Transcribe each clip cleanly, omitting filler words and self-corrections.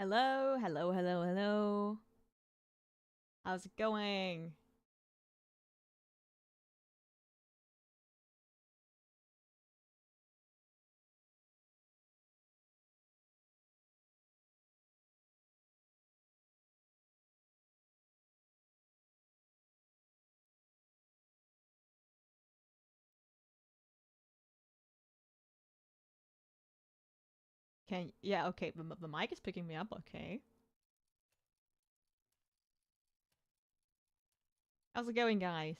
Hello, hello, hello, hello. How's it going? Yeah, okay, the mic is picking me up, okay. How's it going, guys?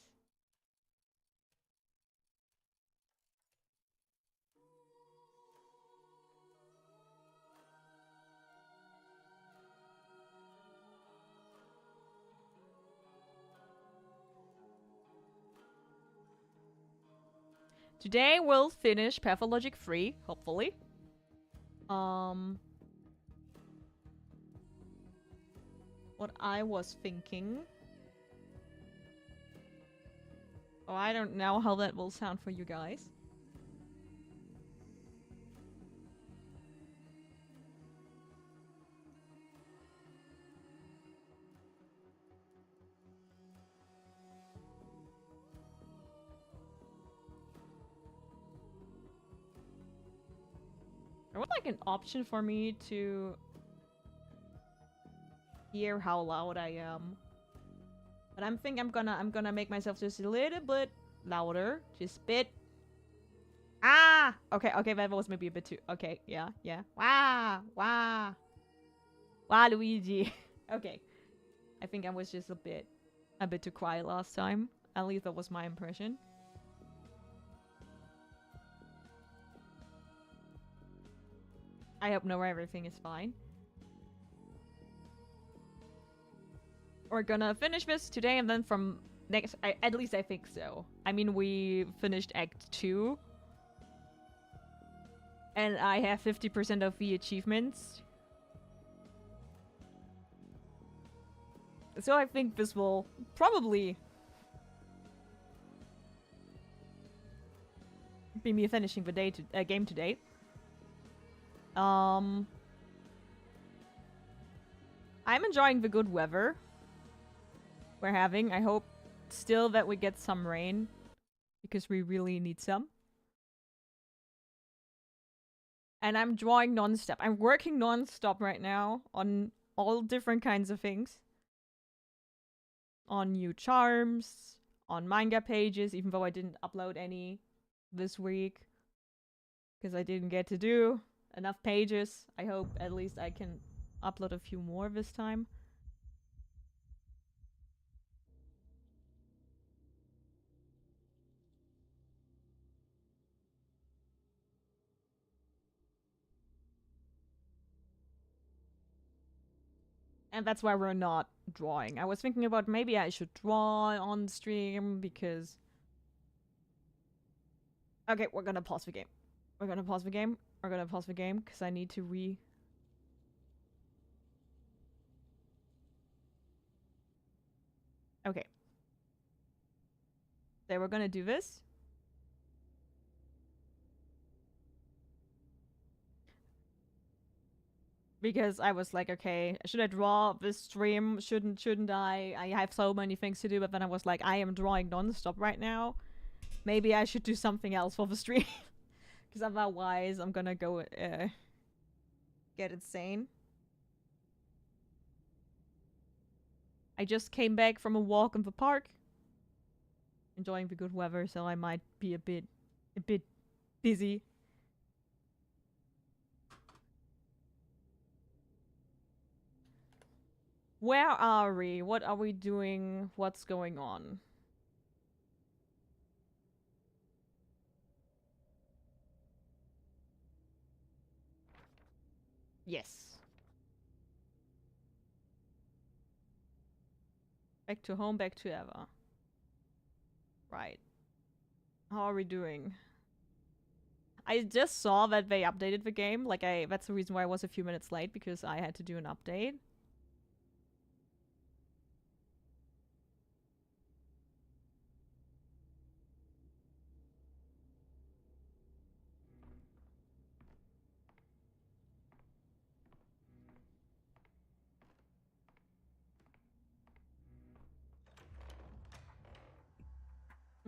Today we'll finish Pathologic 3, hopefully. Um, what I was thinking... Oh, I don't know how that will sound for you guys. There was like an option for me to hear how loud I am. But I'm gonna make myself just a little bit louder. Just a bit. Ah! Okay, okay, that was maybe a bit too... Okay, yeah, yeah. Wah! Wah! Wah, Luigi! Okay. I think I was just a bit too quiet last time. At least that was my impression. I hope now everything is fine. We're gonna finish this today and then from next... at least I think so. I mean, we finished Act 2. And I have 50% of the achievements. So I think this will probably be me finishing the game today. I'm enjoying the good weather we're having. I hope still that we get some rain because we really need some. And I'm drawing non-stop. I'm working non-stop right now on all different kinds of things. On new charms, on manga pages, even though I didn't upload any this week because I didn't get to do enough pages. I hope at least I can upload a few more this time. And that's why we're not drawing. I was thinking about maybe I should draw on stream because... Okay, we're gonna pause the game. We're gonna pause the game. We're gonna pause the game because I need to Okay. So we're gonna do this. Because I was like, okay, should I draw this stream? Shouldn't I? I have so many things to do, but then I was like, I am drawing non-stop right now. Maybe I should do something else for the stream. Because otherwise I'm gonna go get insane. I just came back from a walk in the park. Enjoying the good weather, so I might be a bit busy. Where are we? What are we doing? What's going on? Yes. Back to home, back to ever. Right. How are we doing? I just saw that they updated the game. Like, that's the reason why I was a few minutes late, because I had to do an update.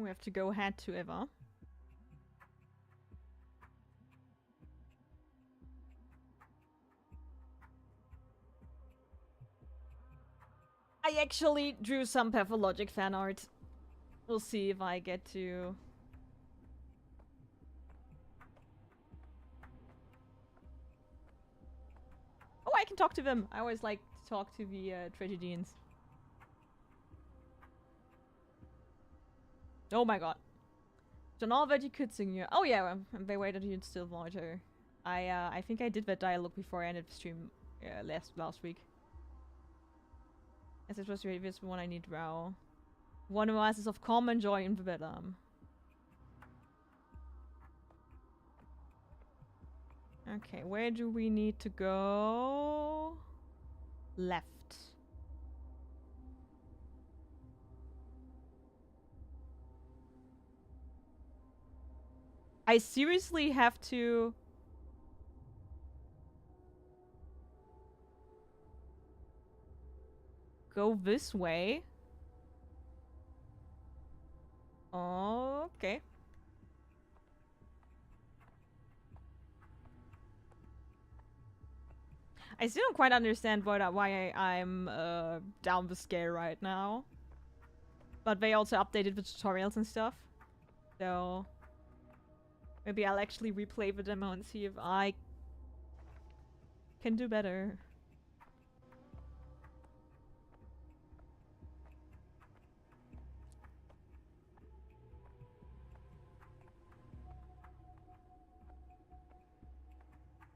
We have to go head to Eva. I actually drew some Pathologic fan art. We'll see if I get to... Oh, I can talk to them. I always like to talk to the tragedians. Oh my god. Journal that you could sing you. Oh yeah, they waited you still water. I think I did that dialogue before I ended the stream last week. As it was really this one I need row. One oasis of common joy in the bedlam. Okay, where do we need to go? Left. I seriously have to... go this way? Okay. I still don't quite understand why I'm down the scale right now. But they also updated the tutorials and stuff. So maybe I'll actually replay the demo and see if I can do better.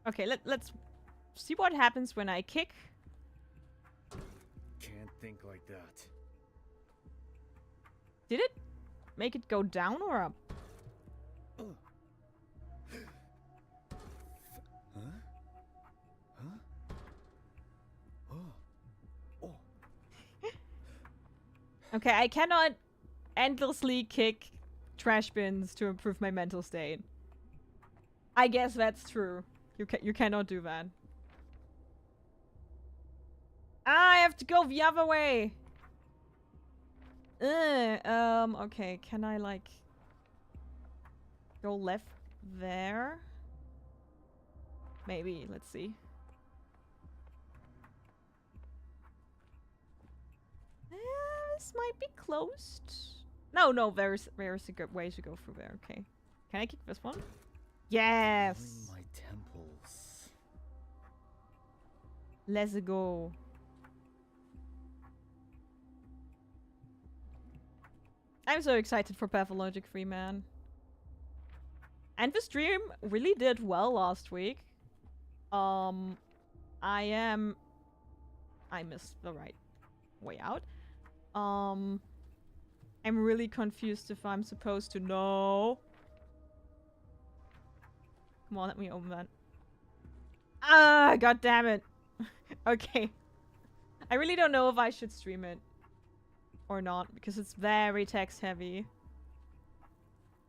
Okay, let's see what happens when I kick. Can't think like that. Did it make it go down or up? Huh? Huh? Oh. Okay, I cannot endlessly kick trash bins to improve my mental state. I guess that's true. You cannot do that. Ah, I have to go the other way. Okay, can I like go left there? Maybe, let's see. This might be closed. No, there's a good way to go through there. Okay. Can I kick this one? Yes! My temples. Let's go. I'm so excited for Pathologic 3, man. And the stream really did well last week. I missed the right way out. I'm really confused if I'm supposed to know. Come on, let me open that. Ah, god damn it. Okay. I really don't know if I should stream it or not, because it's very text heavy.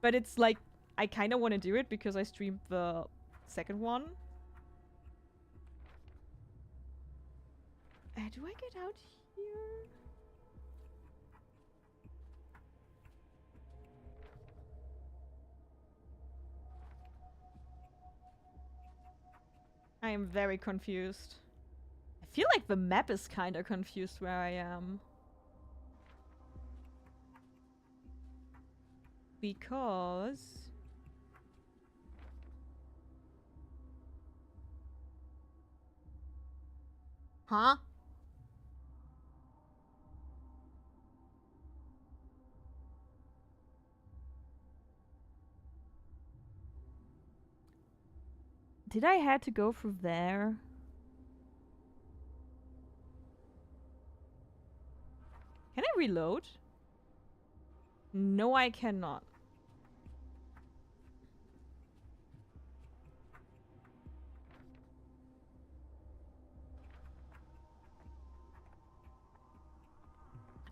But it's like, I kind of want to do it because I streamed the second one. Do I get out here? I am very confused. I feel like the map is kind of confused where I am. Because... Huh? Did I had to go through there? Can I reload? No, I cannot.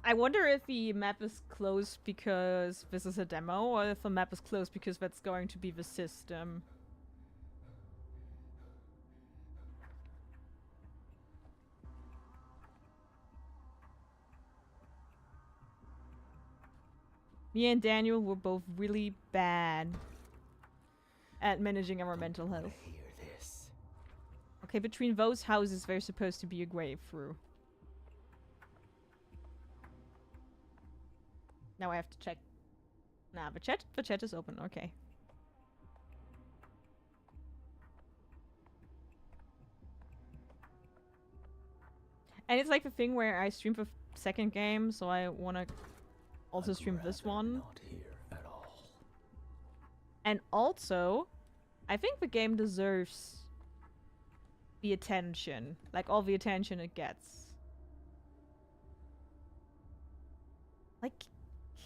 I wonder if the map is closed because this is a demo, or if the map is closed because that's going to be the system. Me and Daniel were both really bad at managing our mental health. I hear this. Okay, between those houses, there's supposed to be a grave through. Now I have to check. Nah, the chat is open. Okay. And it's like the thing where I stream the second game, so I wanna also stream this one. Not here at all. And also, I think the game deserves the attention. Like, all the attention it gets. Like,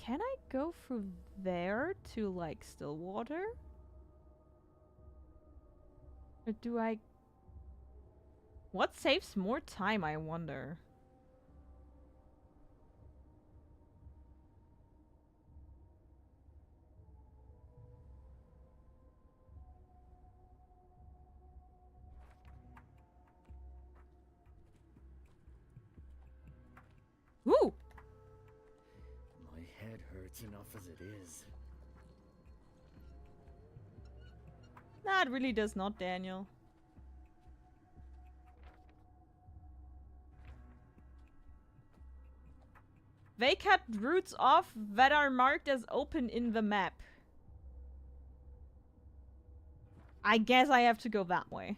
can I go through there to, like, Stillwater? Or do I... What saves more time, I wonder? Ooh! My head hurts enough as it is. Nah, it really does not, Daniel. They cut routes off that are marked as open in the map. I guess I have to go that way.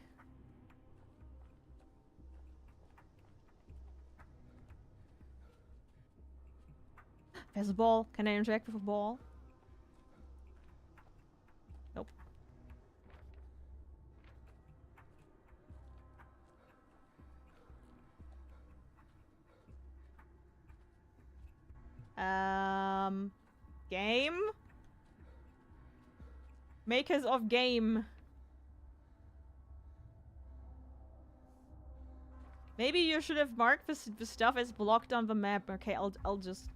There's a ball. Can I interact with a ball? Nope. Game? Makers of game. Maybe you should have marked the stuff as blocked on the map. Okay, I'll just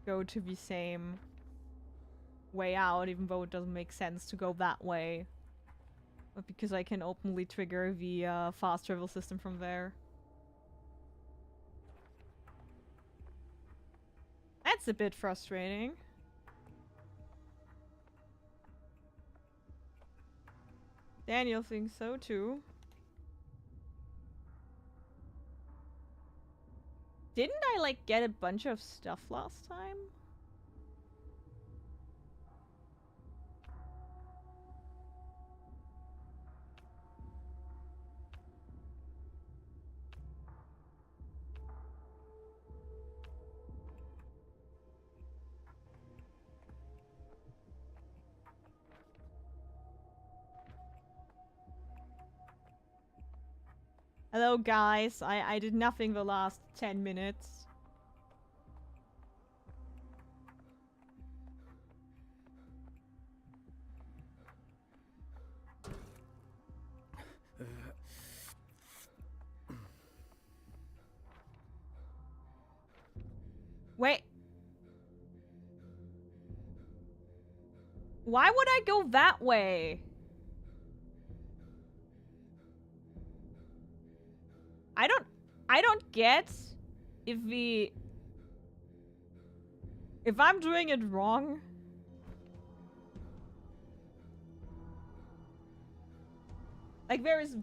go to the same way out, even though it doesn't make sense to go that way. But because I can openly trigger the fast travel system from there. That's a bit frustrating. Daniel thinks so too. Didn't I, like, get a bunch of stuff last time? Hello, guys. I did nothing the last 10 minutes. Wait. Why would I go that way? I don't get if I'm doing it wrong. Like there's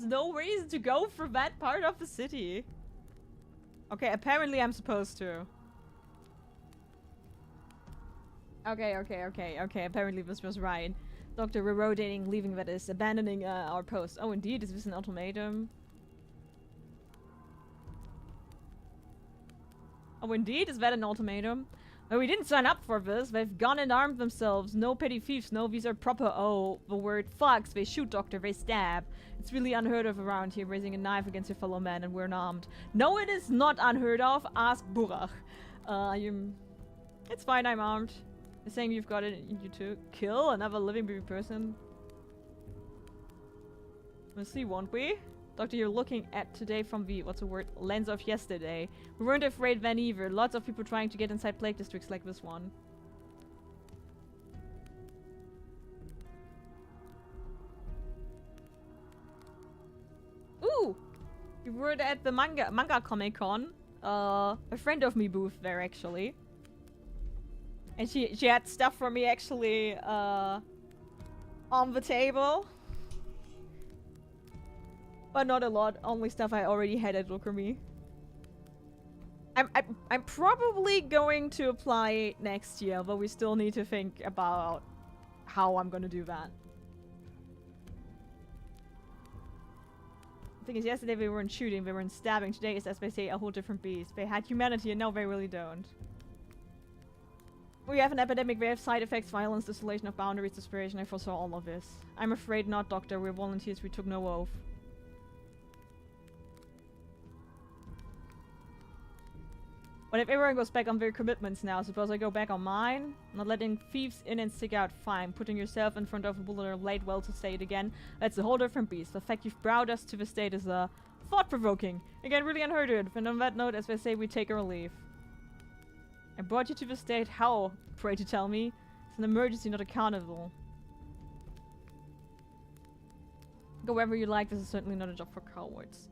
no reason to go for that part of the city. Okay, apparently I'm supposed to. Okay, apparently this was right. Doctor, we're rotating, leaving, that is, abandoning our post. Oh, indeed, is this an ultimatum? Oh, indeed, is that an ultimatum? Oh, we didn't sign up for this. They've gone and armed themselves. No petty thieves. No, these are proper. Oh, the word thugs. They shoot, Doctor. They stab. It's really unheard of around here, raising a knife against your fellow man, and we're unarmed. No, it is not unheard of. Ask Burach. It's fine, I'm armed. You're saying you've got it in you to kill another living baby person? We'll see, won't we? Doctor, you're looking at today from the, what's the word, lens of yesterday. We weren't afraid then either. Lots of people trying to get inside plague districts like this one. Ooh! We were at the manga Comic Con. A friend of me booth there, actually. And she had stuff for me actually on the table. But not a lot, only stuff I already had at Lukumi. I'm probably going to apply next year, but we still need to think about how I'm gonna do that. The thing is, yesterday we weren't shooting, we weren't stabbing. Today is, as they say, a whole different beast. They had humanity and now they really don't. We have an epidemic, we have side effects, violence, desolation of boundaries, desperation. I foresaw all of this. I'm afraid not, Doctor. We're volunteers, we took no oath. But if everyone goes back on their commitments now, suppose I go back on mine? Not letting thieves in and stick out, fine. Putting yourself in front of a bullet or late, well, to say it again, that's a whole different beast. The fact you've browed us to the state is thought-provoking. Again, really unheard of. And on that note, as they say, we take our leave. I brought you to the state. How? Pray to tell me. It's an emergency, not a carnival. Go wherever you like. This is certainly not a job for cowards.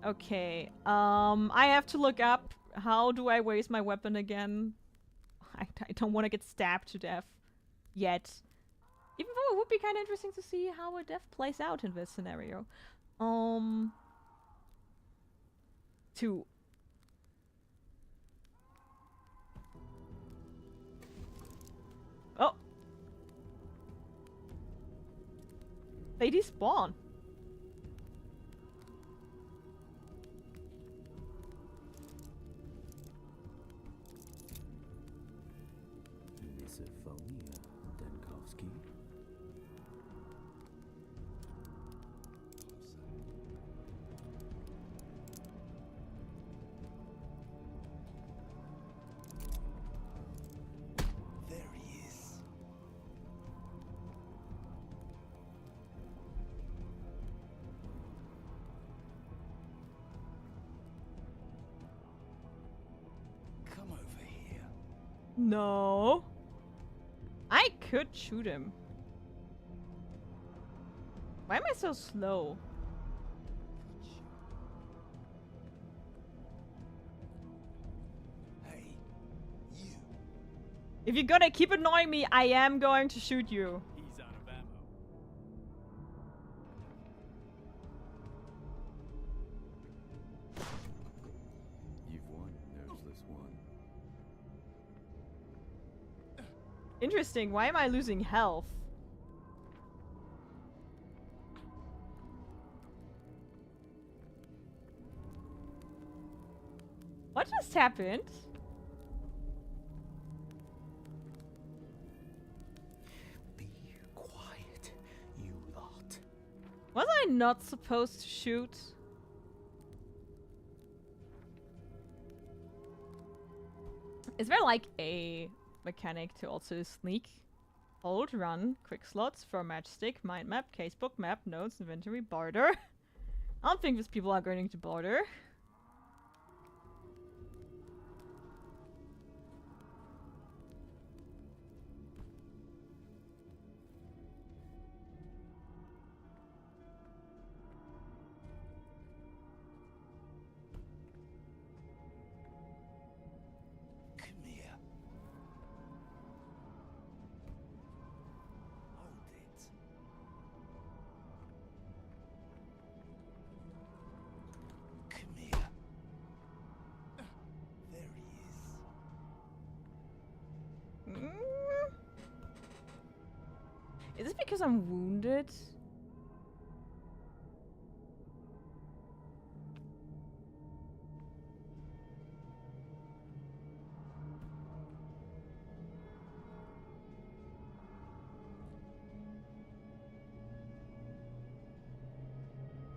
Okay. I have to look up. How do I waste my weapon again? I don't want to get stabbed to death. Yet. Even though it would be kind of interesting to see how a death plays out in this scenario. 2. Oh! They despawn. Dankovsky. There he is. Come over here. No. I could shoot him. Why am I so slow? Hey, you. If you're gonna keep annoying me, I am going to shoot you. He's out of ammo. You've won, nerveless one. Interesting. Why am I losing health? What just happened? Be quiet, you lot. Was I not supposed to shoot? Is there like a mechanic to also sneak? Hold, run, quick slots, for matchstick, mind map, casebook, map, notes, inventory, barter. I don't think these people are going to barter. Come here. Hold it. Come here. There he is. Is this because I'm wounded?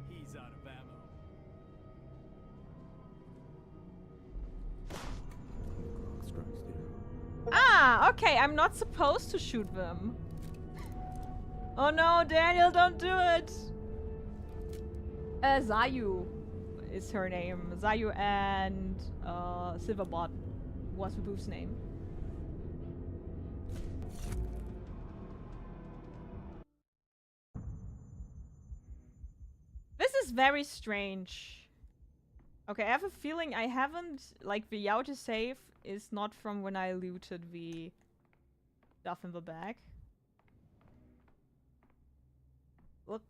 He's out of ammo. Clock strikes 2. Ah, okay, I'm not supposed to shoot them. Oh no, Daniel, don't do it! Zayu is her name. Zayu and Silverbot was the boof's name. This is very strange. Okay, I have a feeling I haven't, like, the Yao to save is not from when I looted the stuff in the bag. Look.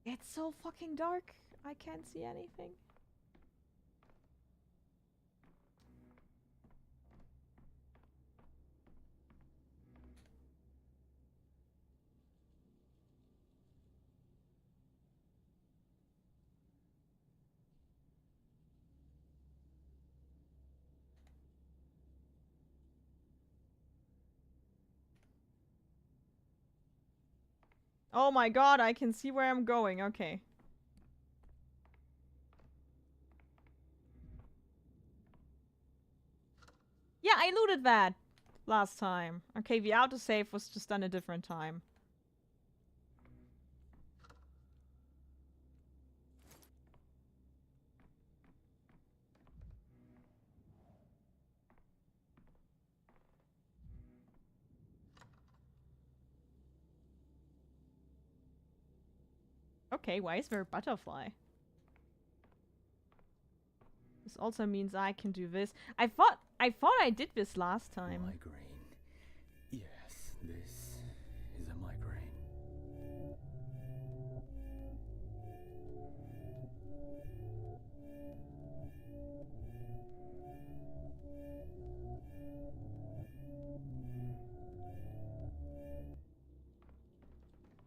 It's so fucking dark. I can't see anything. Oh my god, I can see where I'm going. Okay. Yeah, I looted that last time. Okay, the autosave was just done a different time. Okay, why is there a butterfly? This also means I can do this. I thought I did this last time. Migraine. Yes, this is a migraine.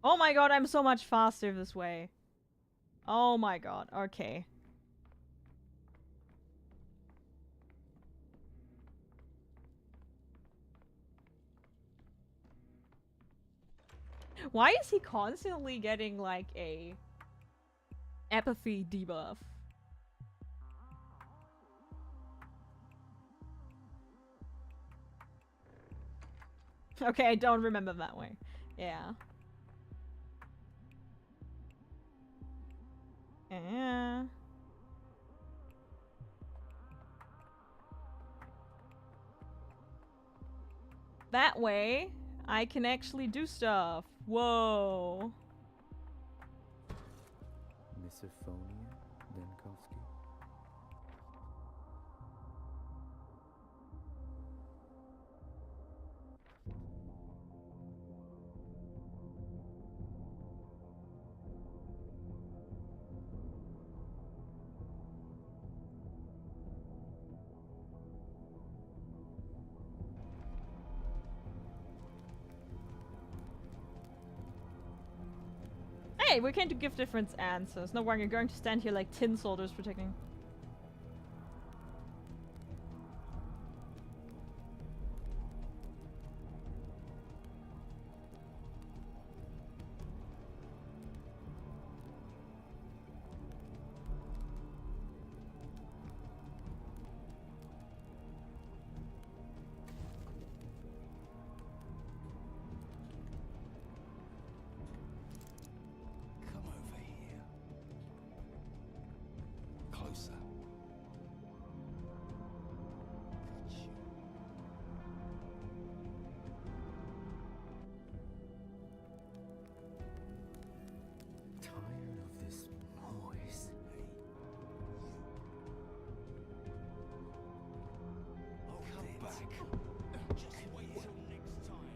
Oh my god, I'm so much faster this way. Oh my god, okay. Why is he constantly getting like a apathy debuff? Okay, I don't remember that way. Yeah. Yeah. That way, I can actually do stuff. Whoa. Misophonia, Dankovsky. Hey, we can give different answers. No wonder you're going to stand here like tin soldiers protecting. Come over here. Closer. Got you. Tired of this noise. Hey, you. I'll come back. Just wait till next time.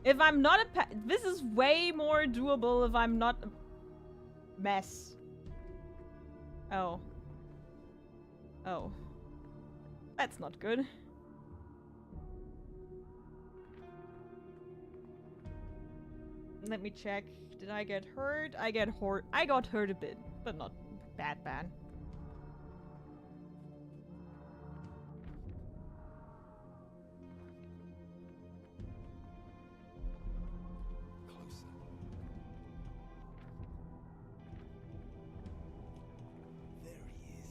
If I'm not a this is way more doable if I'm not a mess. Oh. Oh. That's not good. Let me check. Did I get hurt? I got hurt a bit, but not bad. Closer. There he is.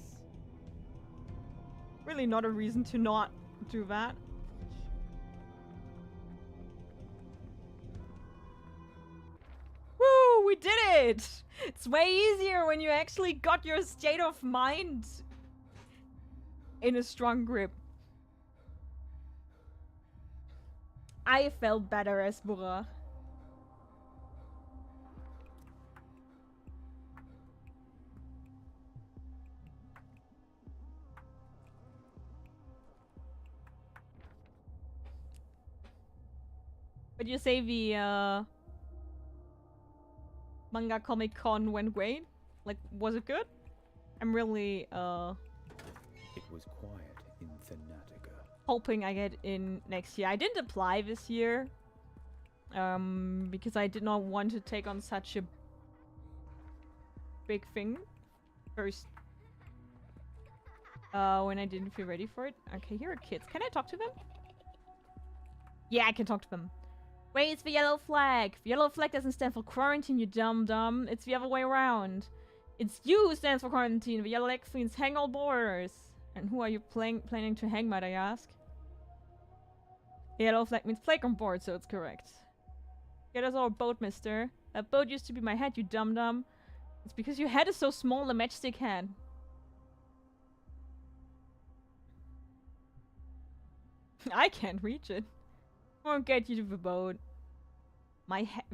Really not a reason to not do that. Woo! We did it! It's way easier when you actually got your state of mind in a strong grip. I felt better as Bura. Would you say the manga Comic Con went great? Like, was it good? I'm really It was quiet in Thanatica. hoping I get in next year. I didn't apply this year because I did not want to take on such a big thing first when I didn't feel ready for it. Okay, here are kids. Can I talk to them? Yeah, I can talk to them. Wait, it's the yellow flag. The yellow flag doesn't stand for quarantine, you dumb. It's the other way around. It's you who stands for quarantine. The yellow flag means hang all borders. And who are you planning to hang, might I ask? The yellow flag means playground board, so it's correct. Get us all a boat, mister. That boat used to be my head, you dumb. It's because your head is so small, a matchstick head. I can't reach it. Won't get you to the boat.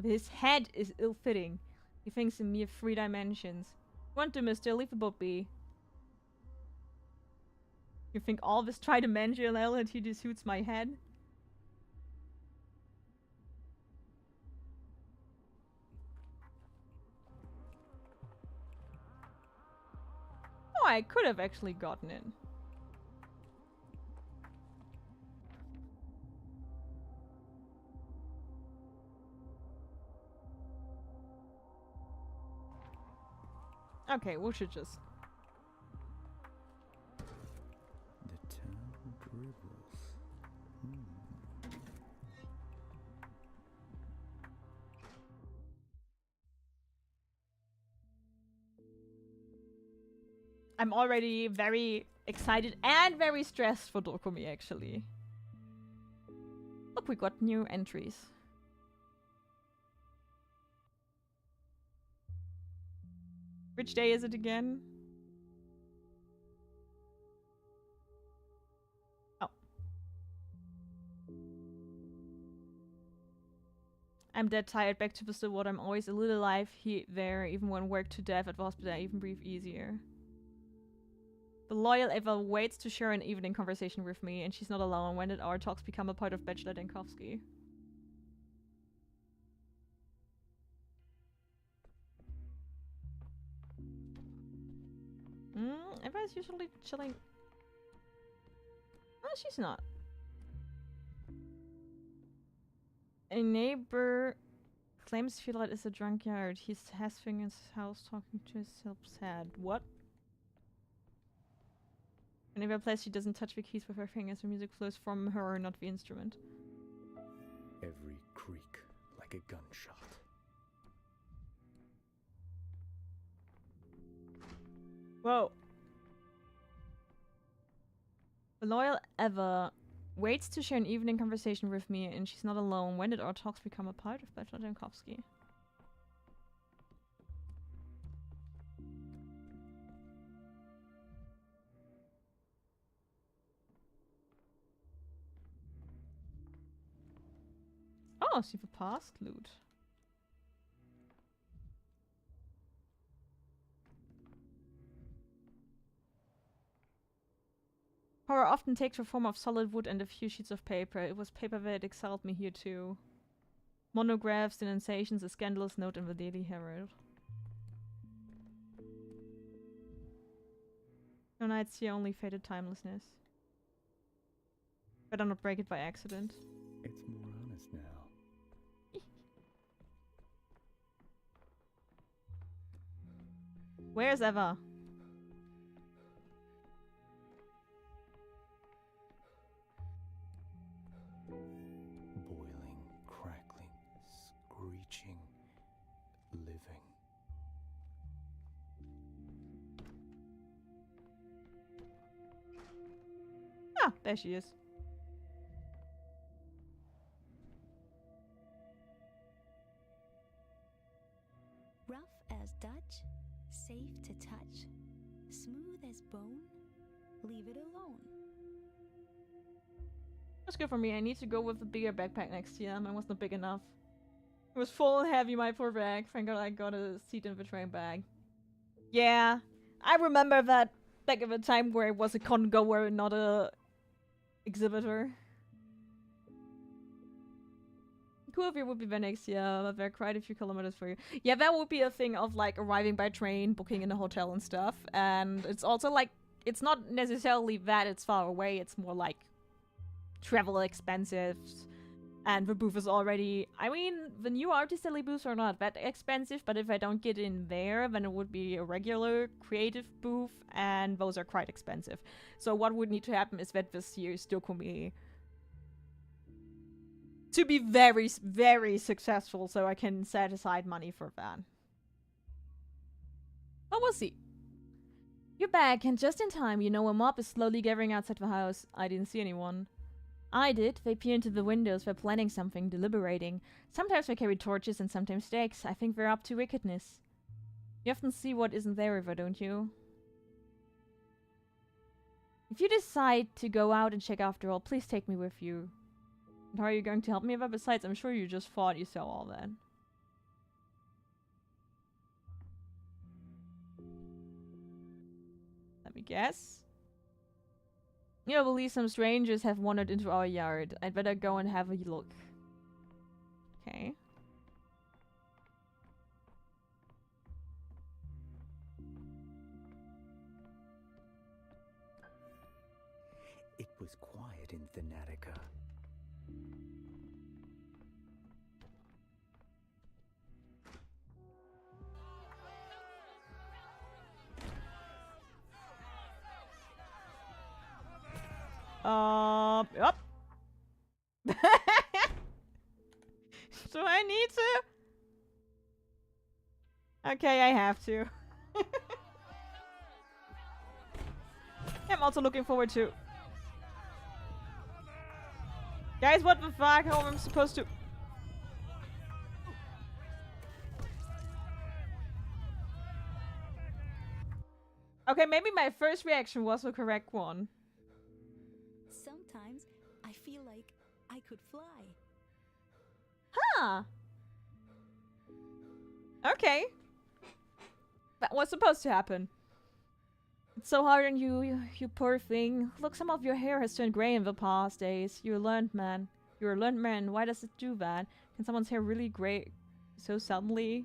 His head is ill-fitting. He thinks in mere 3 dimensions. Want to, mister? Leave the boat be. You think all this tridimensionality suits my head? Oh, I could have actually gotten in. Okay, we should just... The town dribbles. I'm already very excited and very stressed for Dokumi, actually. Look, we got new entries. Which day is it again? Oh. I'm dead tired, back to the still water. I'm always a little alive there, even when worked to death at the hospital, I even breathe easier. The loyal Eva waits to share an evening conversation with me, and she's not alone. When did our talks become a part of Bachelor Dankovsky? Eva's usually chilling. Oh, she's not. A neighbor claims Filat is a drunkard. He has thing in his house talking to himself sad. What? Whenever plays, she doesn't touch the keys with her fingers. The music flows from her, not the instrument. Every creak like a gunshot. Whoa. The loyal Eva waits to share an evening conversation with me, and she's not alone. When did our talks become a part of Bachelor Dankovsky? Oh, see the past loot. Horror often takes the form of solid wood and a few sheets of paper. It was paper that excelled me here too. Monographs, denunciations, a scandalous note in the Daily Herald. No nights here, only faded timelessness. Better not break it by accident. It's more honest now. Where's Eva? Boiling, crackling, screeching, living. Ah, there she is. Rough as Dutch, safe to touch, smooth as bone, leave it alone. That's good for me. I need to go with a bigger backpack next year. Mine was not big enough. It was full and heavy, my poor bag. Thank God I got a seat in the train bag. Yeah, I remember that back at the time where I was a con goer and not a exhibitor. Cool if you would be there next year, but they're quite a few kilometers for you. Yeah, that would be a thing of like arriving by train, booking in a hotel and stuff. And it's also like, it's not necessarily that it's far away, it's more like travel expensive. And the booth is already, I mean, the new artistry booths are not that expensive, but if I don't get in there, then it would be a regular creative booth, and those are quite expensive. So what would need to happen is that this year's Dokumi to be very, very successful, so I can set aside money for that. But we'll see. You're back, and just in time. You know a mob is slowly gathering outside the house. I didn't see anyone. I did. They peer into the windows. They're planning something, deliberating. Sometimes they carry torches and sometimes stakes. I think they're up to wickedness. You often see what isn't there ever, don't you? If you decide to go out and check after all, please take me with you. And how are you going to help me with? Besides, I'm sure you just thought you saw all that. Let me guess. You know, I believe some strangers have wandered into our yard. I'd better go and have a look. Okay. It was quiet in Thanatica. Yep. Do I need to? Okay, I have to. I'm also looking forward to. Guys, what the fuck? How am I supposed to? Okay, maybe my first reaction was the correct one. Sometimes I feel like I could fly. Huh. Okay. That was supposed to happen. It's so hard on you, you poor thing. Look, some of your hair has turned gray in the past days. You're a learned man. You're a learned man. Why does it do that? Can someone's hair really gray so suddenly?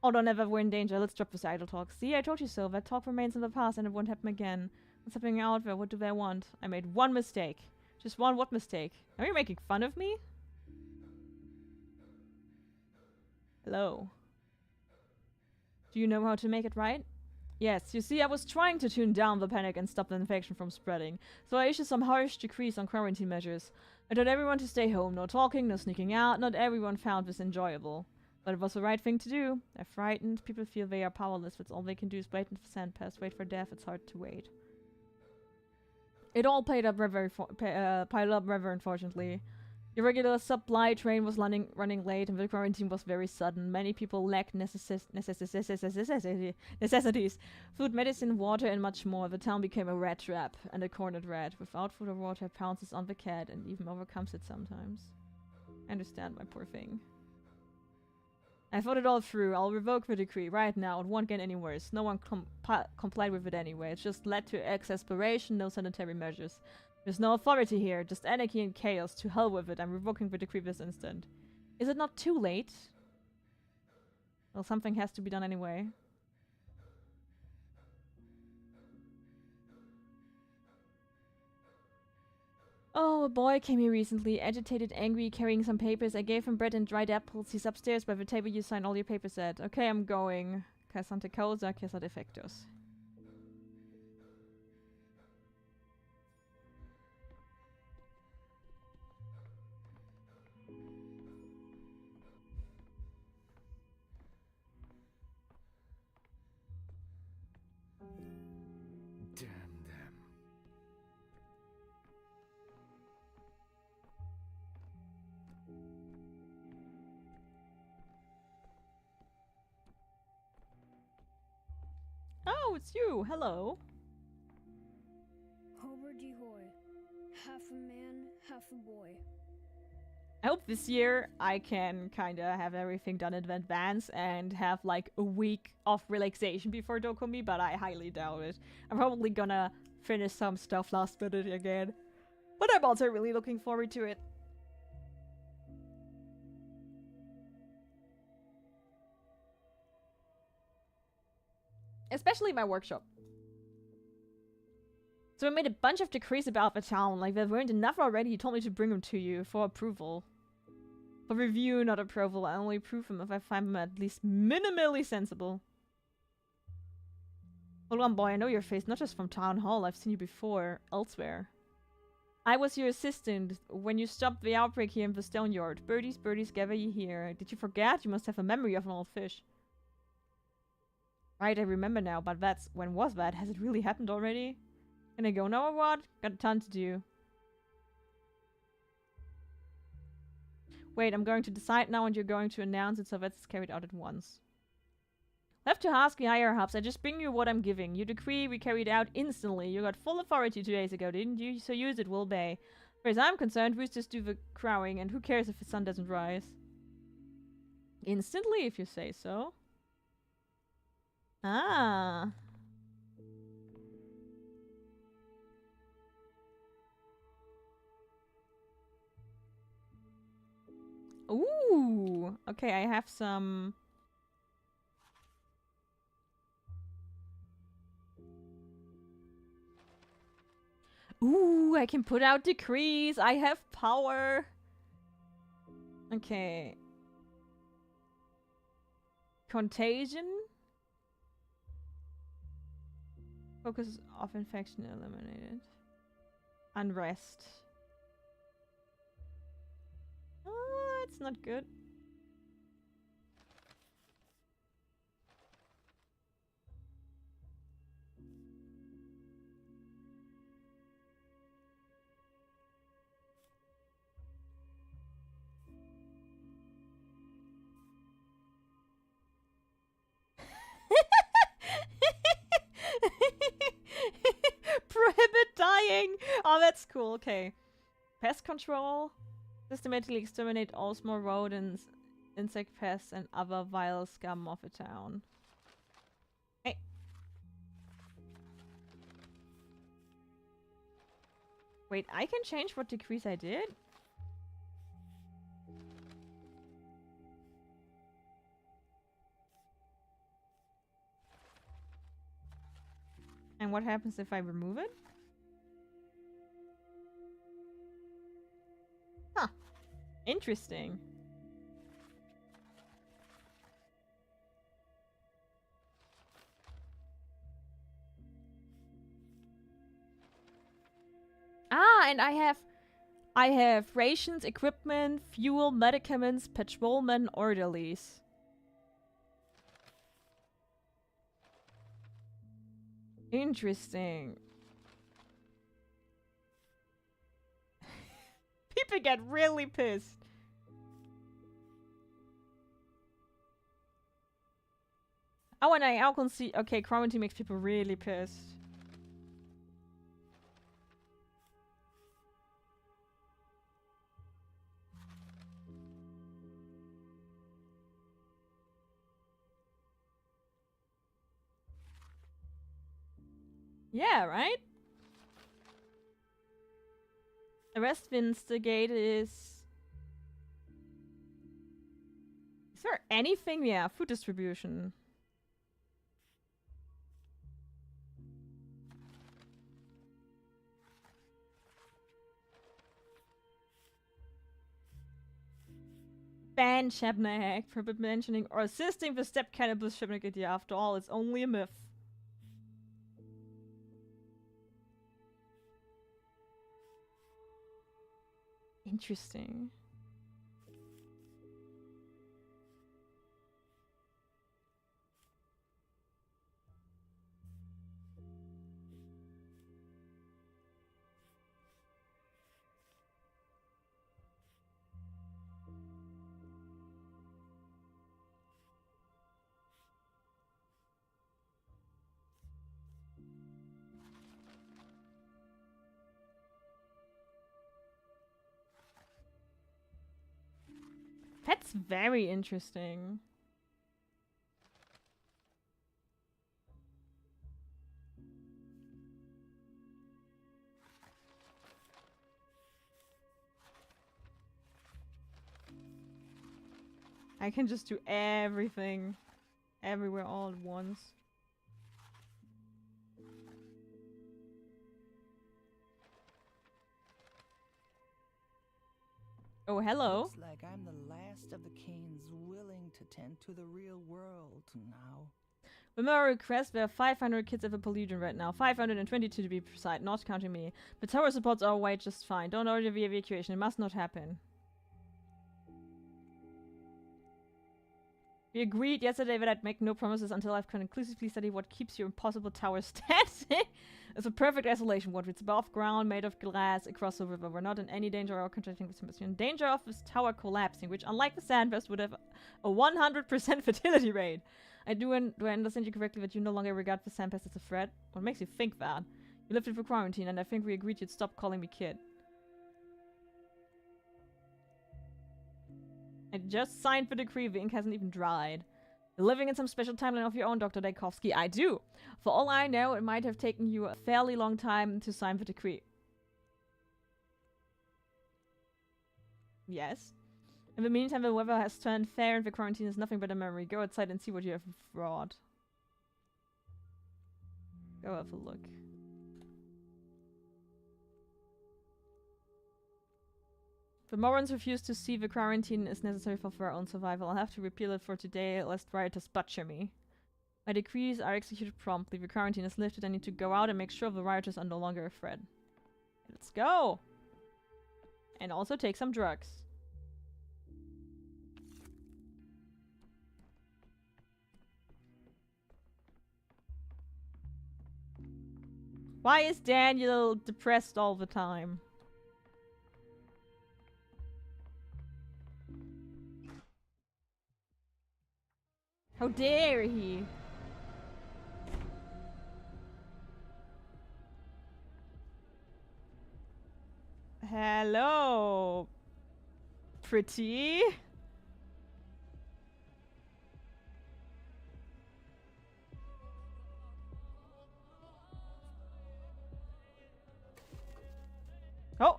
Oh, don't ever, we're in danger. Let's drop this idle talk. See, I told you so. That talk remains in the past and it won't happen again. What's happening out there? What do they want? I made one mistake. Just one what mistake? Are you making fun of me? Hello. Do you know how to make it right? Yes, you see, I was trying to tune down the panic and stop the infection from spreading. So I issued some harsh decrees on quarantine measures. I told everyone to stay home. No talking, no sneaking out. Not everyone found this enjoyable. But it was the right thing to do. They're frightened. People feel they are powerless. That's all they can do is wait for sand pass. Wait for death. It's hard to wait. It all piled up rather unfortunately. The regular supply train was running late and the quarantine was very sudden. Many people lacked necessities. Food, medicine, water and much more. The town became a rat trap and a cornered rat. Without food or water, pounces on the cat and even overcomes it sometimes. I understand, my poor thing. I thought it all through. I'll revoke the decree right now. It won't get any worse. No one complied with it anyway. It just led to exasperation, no sanitary measures. There's no authority here, just anarchy and chaos. To hell with it. I'm revoking the decree this instant. Is it not too late? Well, something has to be done anyway. Oh, a boy came here recently, agitated, angry, carrying some papers. I gave him bread and dried apples. He's upstairs by the table you signed all your papers at. Okay, I'm going. Que santa causa, que santa effectus. Damn them. Oh, it's you. Hello. Hober de hoy. Half a man, half a boy. I hope this year I can kind of have everything done in advance and have like a week of relaxation before Dokumi, but I highly doubt it. I'm probably gonna finish some stuff last minute again. But I'm also really looking forward to it. Especially my workshop. So I made a bunch of decrees about the town. Like, there weren't enough already. He told me to bring them to you for approval. For review, not approval. I only approve them if I find them at least minimally sensible. Hold on, boy. I know your face. Not just from Town Hall. I've seen you before. Elsewhere. I was your assistant when you stopped the outbreak here in the stone yard. Birdies, birdies, gather ye here. Did you forget? You must have a memory of an old fish. Right, I remember now, but that's... When was that? Has it really happened already? Can I go now or what? Got a ton to do. Wait, I'm going to decide now and you're going to announce it so that it's carried out at once. Left to ask the higher ups. I just bring you what I'm giving. You decree we carried out instantly. You got full authority 2 days ago, didn't you? So use it, Will Bay. As far as I'm concerned, we just do the crowing, and who cares if the sun doesn't rise? Instantly, if you say so. Ah. Ooh. Okay, I have some... Ooh, I can put out decrees. I have power. Okay. Contagion. Focus of infection eliminated. Unrest. It's not good. Prohibit dying! Oh, that's cool. Okay. Pest control. Systematically exterminate all small rodents, insect pests, and other vile scum of a town. Hey. Wait, I can change what decrees I did? And what happens if I remove it? Huh. Interesting. Ah, and I have rations, equipment, fuel, medicaments, patrolmen, orderlies. Interesting. People get really pissed. Oh, and I can see... Okay, quarantine makes people really pissed. Yeah, right? Arrest instigate is... Is there anything? Yeah, food distribution. Ban Shabnak for mentioning or assisting the step cannabis Shabnak idea. After all, it's only a myth. Interesting. That's very interesting. I can just do everything. Everywhere all at once. Oh, hello. Looks like I'm the last of the Canes willing to tend to the real world now. Remember our request, there are 500 kids at the Pathologic right now. 522 to be precise, not counting me. The tower supports our weight just fine. Don't order the evacuation, it must not happen. We agreed yesterday that I'd make no promises until I've conclusively studied what keeps your impossible tower standing. It's a perfect isolation ward. It's above ground, made of glass, across the river. We're not in any danger or contracting with sympathy. In danger of this tower collapsing, which, unlike the Sandburst, would have a 100% fertility rate. Do I understand you correctly that you no longer regard the Sandburst as a threat? What makes you think that? You lifted for quarantine, and I think we agreed you'd stop calling me kid. I just signed the decree. The ink hasn't even dried. You're living in some special timeline of your own, Dr. Dankovsky. I do. For all I know, it might have taken you a fairly long time to sign the decree. Yes. In the meantime, the weather has turned fair and the quarantine is nothing but a memory. Go outside and see what you have brought. Go have a look. The Morons refuse to see the quarantine is necessary for their own survival. I'll have to repeal it for today, lest rioters butcher me. My decrees are executed promptly. The quarantine is lifted. I need to go out and make sure the rioters are no longer a threat. Let's go! And also take some drugs. Why is Daniel depressed all the time? How dare he? Hello, pretty. Oh.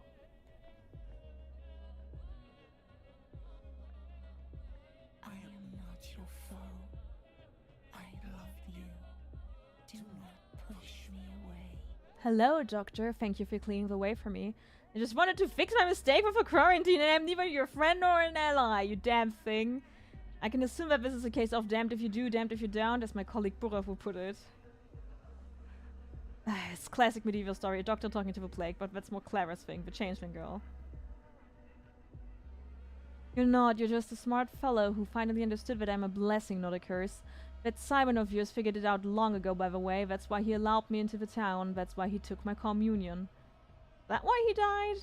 I am not your foe. I love you. Do not push me away. Hello, Doctor. Thank you for clearing the way for me. I just wanted to fix my mistake with a quarantine, and I'm neither your friend nor an ally, you damn thing. I can assume that this is a case of damned if you do, damned if you don't, as my colleague Burov would put it. It's classic medieval story, a doctor talking to the plague, but that's more Clara's thing, the changeling girl. You're not, you're just a smart fellow who finally understood that I'm a blessing, not a curse. That Simon of yours figured it out long ago, by the way. That's why he allowed me into the town. That's why he took my communion. That why he died?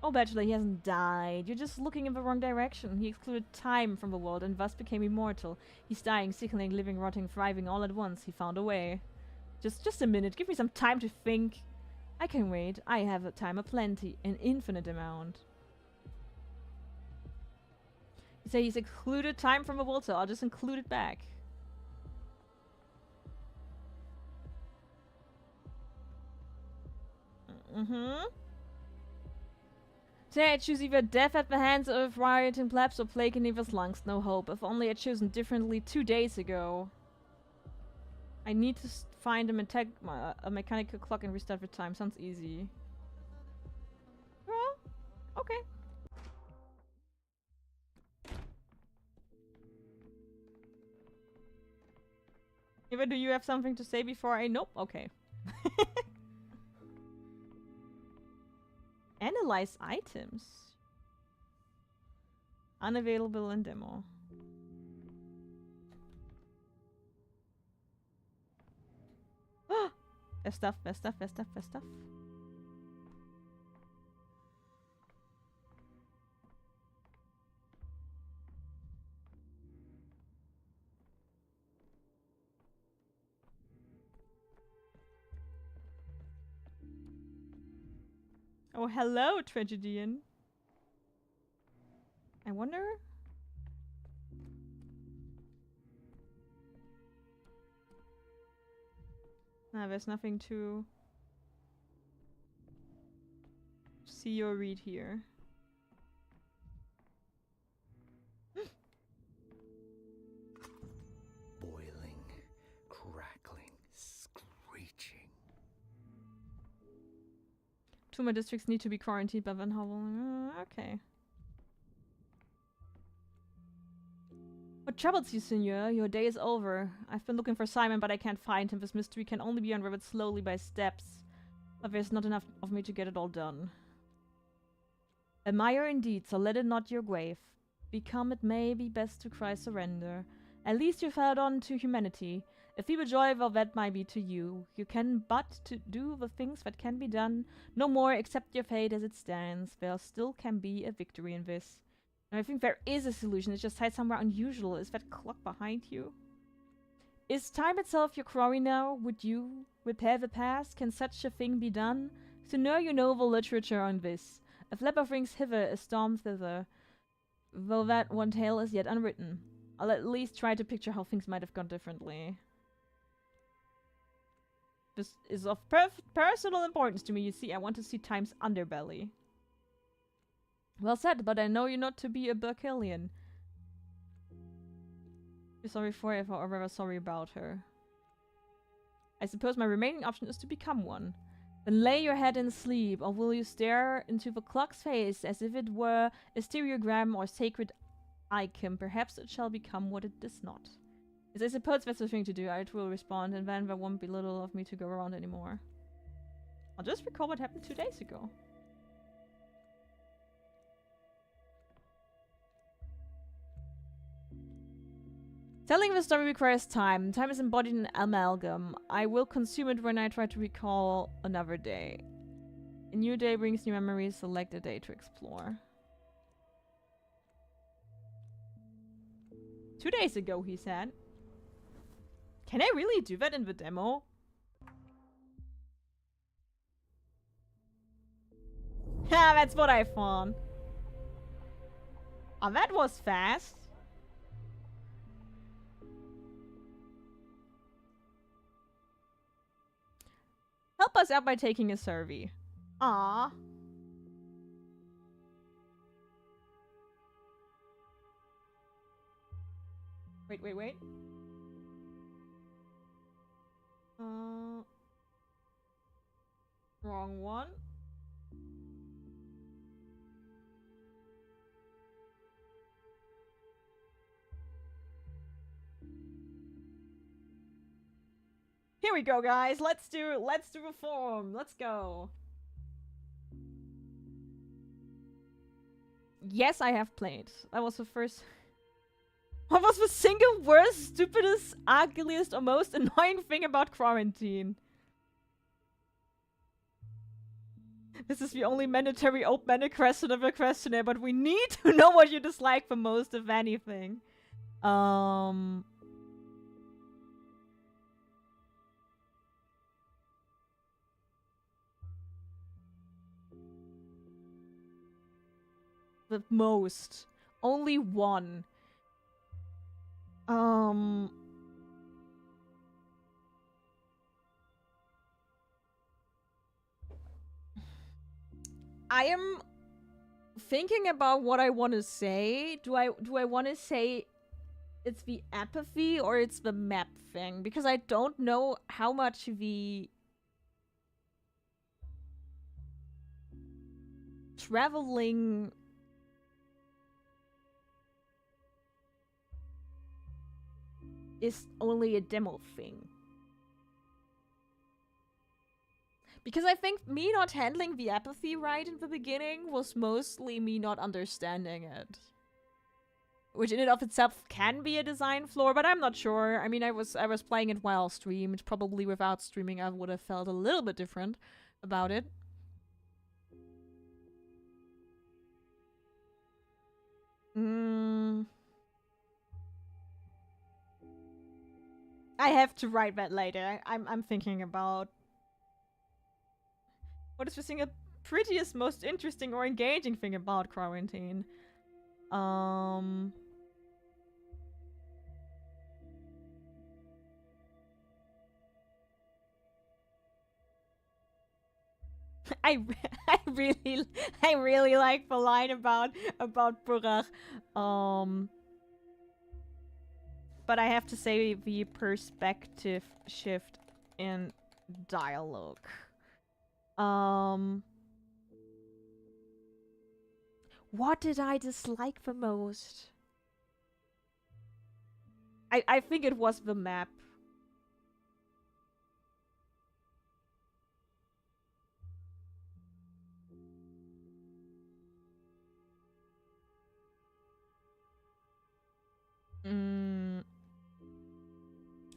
Oh, Bachelor, he hasn't died. You're just looking in the wrong direction. He excluded time from the world and thus became immortal. He's dying, sickening, living, rotting, thriving all at once. He found a way. Just a minute. Give me some time to think. I can wait. I have a time aplenty. An infinite amount. You say he's excluded time from the world, so I'll just include it back. Today I choose either death at the hands of rioting plebs or plague in Neva's lungs. No hope. If only I'd chosen differently 2 days ago. I need to find a mechanical clock and restart the time. Sounds easy. Well, okay. Eva, do you have something to say before I... Nope. Okay. Analyze items. Unavailable in demo. Best stuff, best stuff, best stuff, best stuff. Oh, hello, Tragedian. I wonder... Nah, there's nothing to see or read here. Two more districts need to be quarantined, but then how long? Okay. What troubles you, senor? Your day is over. I've been looking for Simon, but I can't find him. This mystery can only be unraveled slowly by steps. But there's not enough of me to get it all done. Admire indeed, so let it not your grave. Become it may be best to cry surrender. At least you've held on to humanity. A feeble joy, well, that might be to you. You can but to do the things that can be done. No more, accept your fate as it stands. There still can be a victory in this. And I think there is a solution. It's just tied somewhere unusual. Is that clock behind you? Is time itself your quarry now? Would you repair the past? Can such a thing be done? To know you know the literature on this. If leper brings hither, a storm thither. Though that one tale is yet unwritten. I'll at least try to picture how things might have gone differently. This is of personal importance to me, you see. I want to see time's underbelly. Well said, but I know you not to be a Berkelian. Be sorry for her, or rather sorry about her. I suppose my remaining option is to become one. Then lay your head in sleep, or will you stare into the clock's face as if it were a stereogram or sacred icon? Perhaps it shall become what it is not. Yes, I suppose that's the thing to do. I will respond, and then there won't be little of me to go around anymore. I'll just recall what happened 2 days ago. Telling the story requires time. Time is embodied in amalgam. I will consume it when I try to recall another day. A new day brings new memories. Select a day to explore. 2 days ago, he said. Can I really do that in the demo? Ha, that's what I thought. Oh, that was fast. Help us out by taking a survey. Ah. Wait. Wrong one. Here we go, guys. Let's do a form. Let's go. Yes, I have played. That was the first. What was the single worst, stupidest, ugliest, or most annoying thing about quarantine? This is the only mandatory open-ended question of a questionnaire, but we need to know what you dislike the most, if anything. The most. Only one. I am thinking about what I want to say. Do I want to say it's the apathy or it's the map thing? Because I don't know how much the traveling is only a demo thing. Because I think me not handling the apathy right in the beginning was mostly me not understanding it. Which in and of itself can be a design flaw, but I'm not sure. I mean, I was playing it while streamed. Probably without streaming I would have felt a little bit different about it. I have to write that later. I'm thinking about what is the single prettiest, most interesting or engaging thing about quarantine. I really like the line about Burak. But I have to say the perspective shift in dialogue. What did I dislike the most? I think it was the map.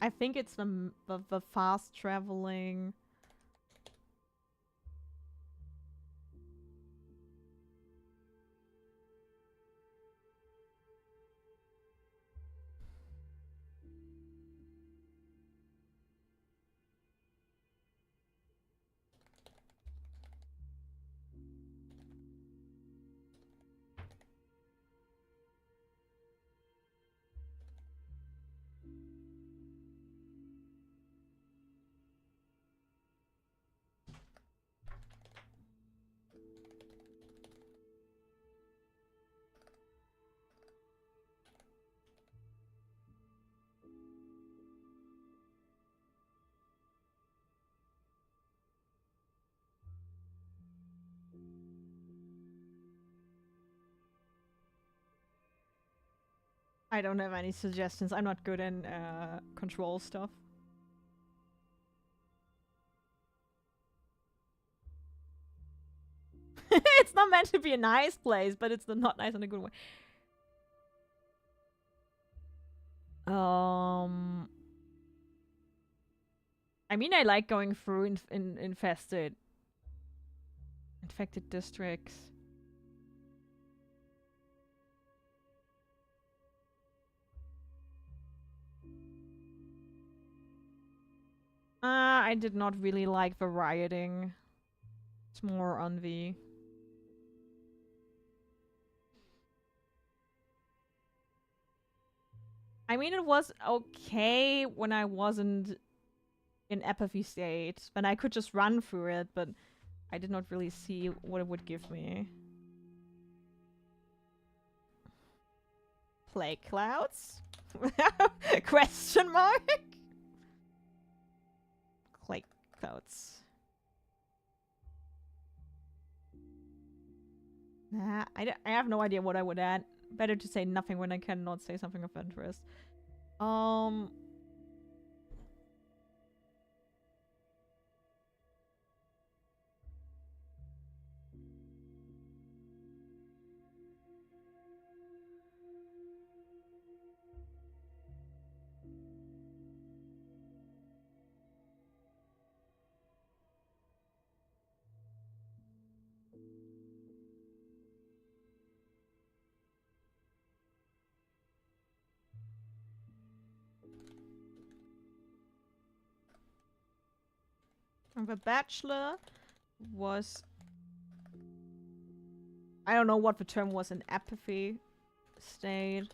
I think it's the fast traveling. I don't have any suggestions. I'm not good in control stuff. It's not meant to be a nice place, but it's not nice in a good way. I mean, I like going through infected districts. I did not really like the rioting. It's more on the... I mean, it was okay when I wasn't in apathy state, when I could just run through it, but I did not really see what it would give me. Plague clouds? Question mark? Plague clouds. Nah, I have no idea what I would add. Better to say nothing when I cannot say something of interest. The Bachelor was... I don't know what the term was in apathy state.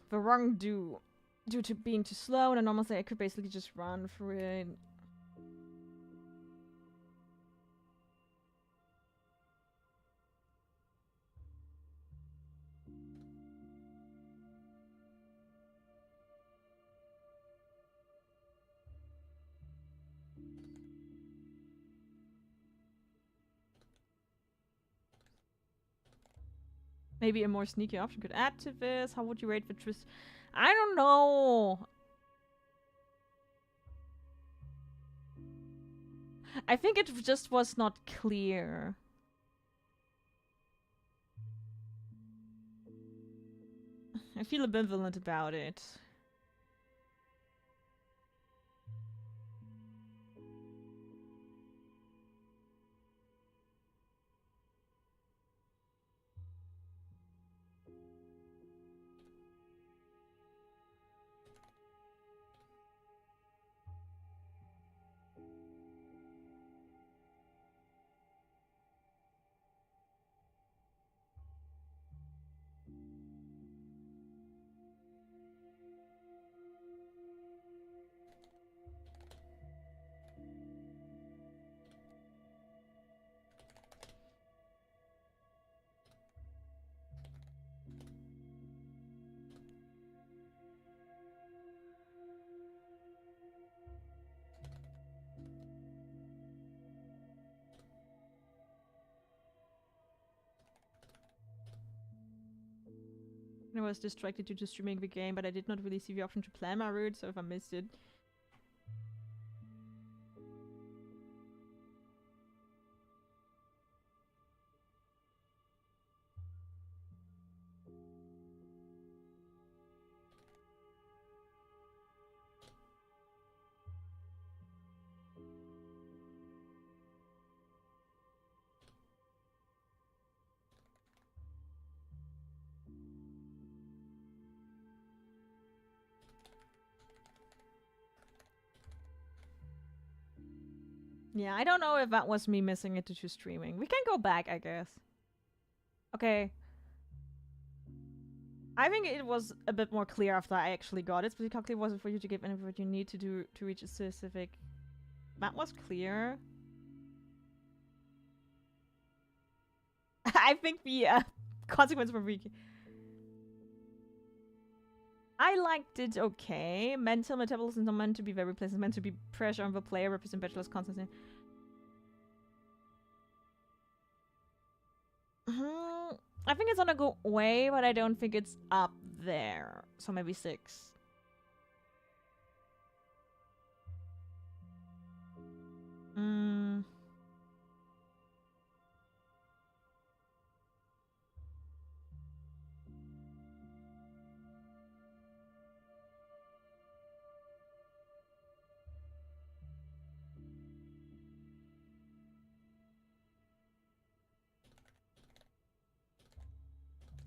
The wrong due to being too slow, and I normally say I could basically just run through it. Maybe a more sneaky option could add to this. How would you rate the twist? I don't know. I think it just was not clear. I feel ambivalent about it. I was distracted due to streaming the game, but I did not really see the option to plan my route, so if I missed it. Yeah, I don't know if that was me missing it due to streaming. We can go back, I guess. Okay. I think it was a bit more clear after I actually got it. Specifically, was it for you to give anything what you need to do to reach a specific... That was clear. I think the consequence were weak. I liked it okay. Mental metabolism is not meant to be very pleasant. It's meant to be pressure on the player, represent bachelor's constantly. I think it's on a good way, but I don't think it's up there. So maybe 6.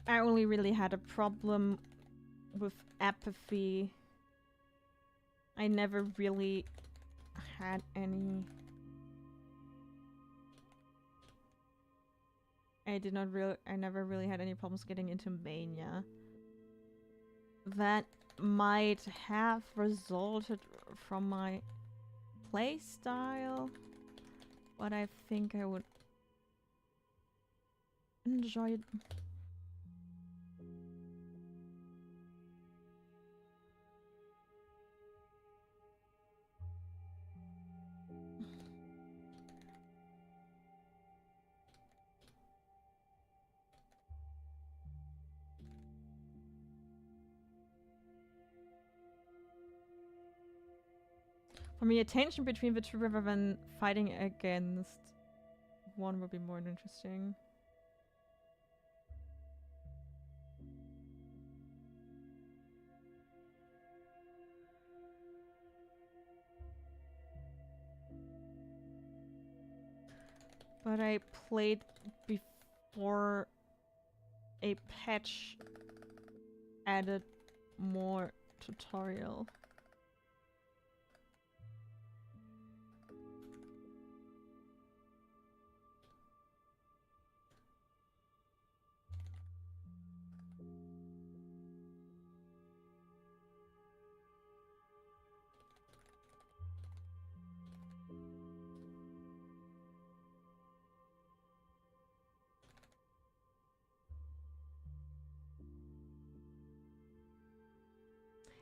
I only really had a problem with apathy. I never really had any... I never really had any problems getting into mania. That might have resulted from my playstyle, but I think I would enjoy it. For me, a tension between the two rather than fighting against one would be more interesting. But I played before a patch added more tutorial.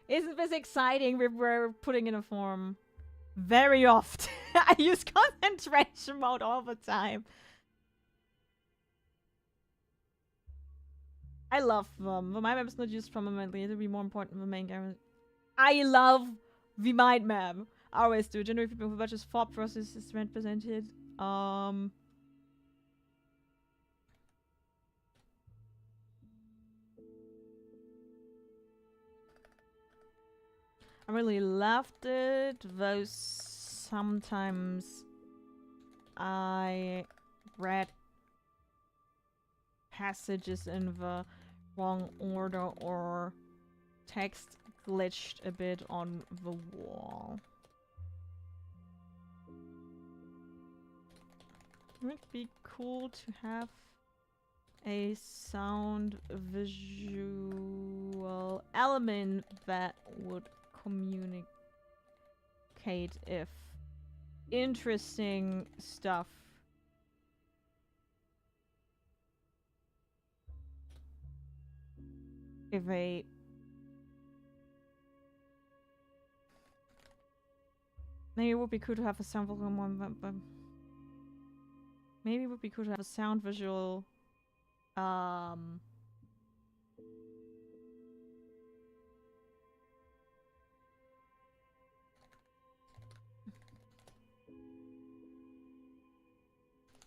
Isn't this exciting? We're putting in a form very often. I use concentration mode all the time. I love them. The mind map is not used prominently. It'll be more important than the main game. I love the mind map. I always do. Generally, people who watch this thought process is represented. I really loved it, though sometimes I read passages in the wrong order or text glitched a bit on the wall. It would be cool to have a sound visual element that would communicate if interesting stuff if a maybe it would be cool to have a sound visual maybe it would be cool to have a sound visual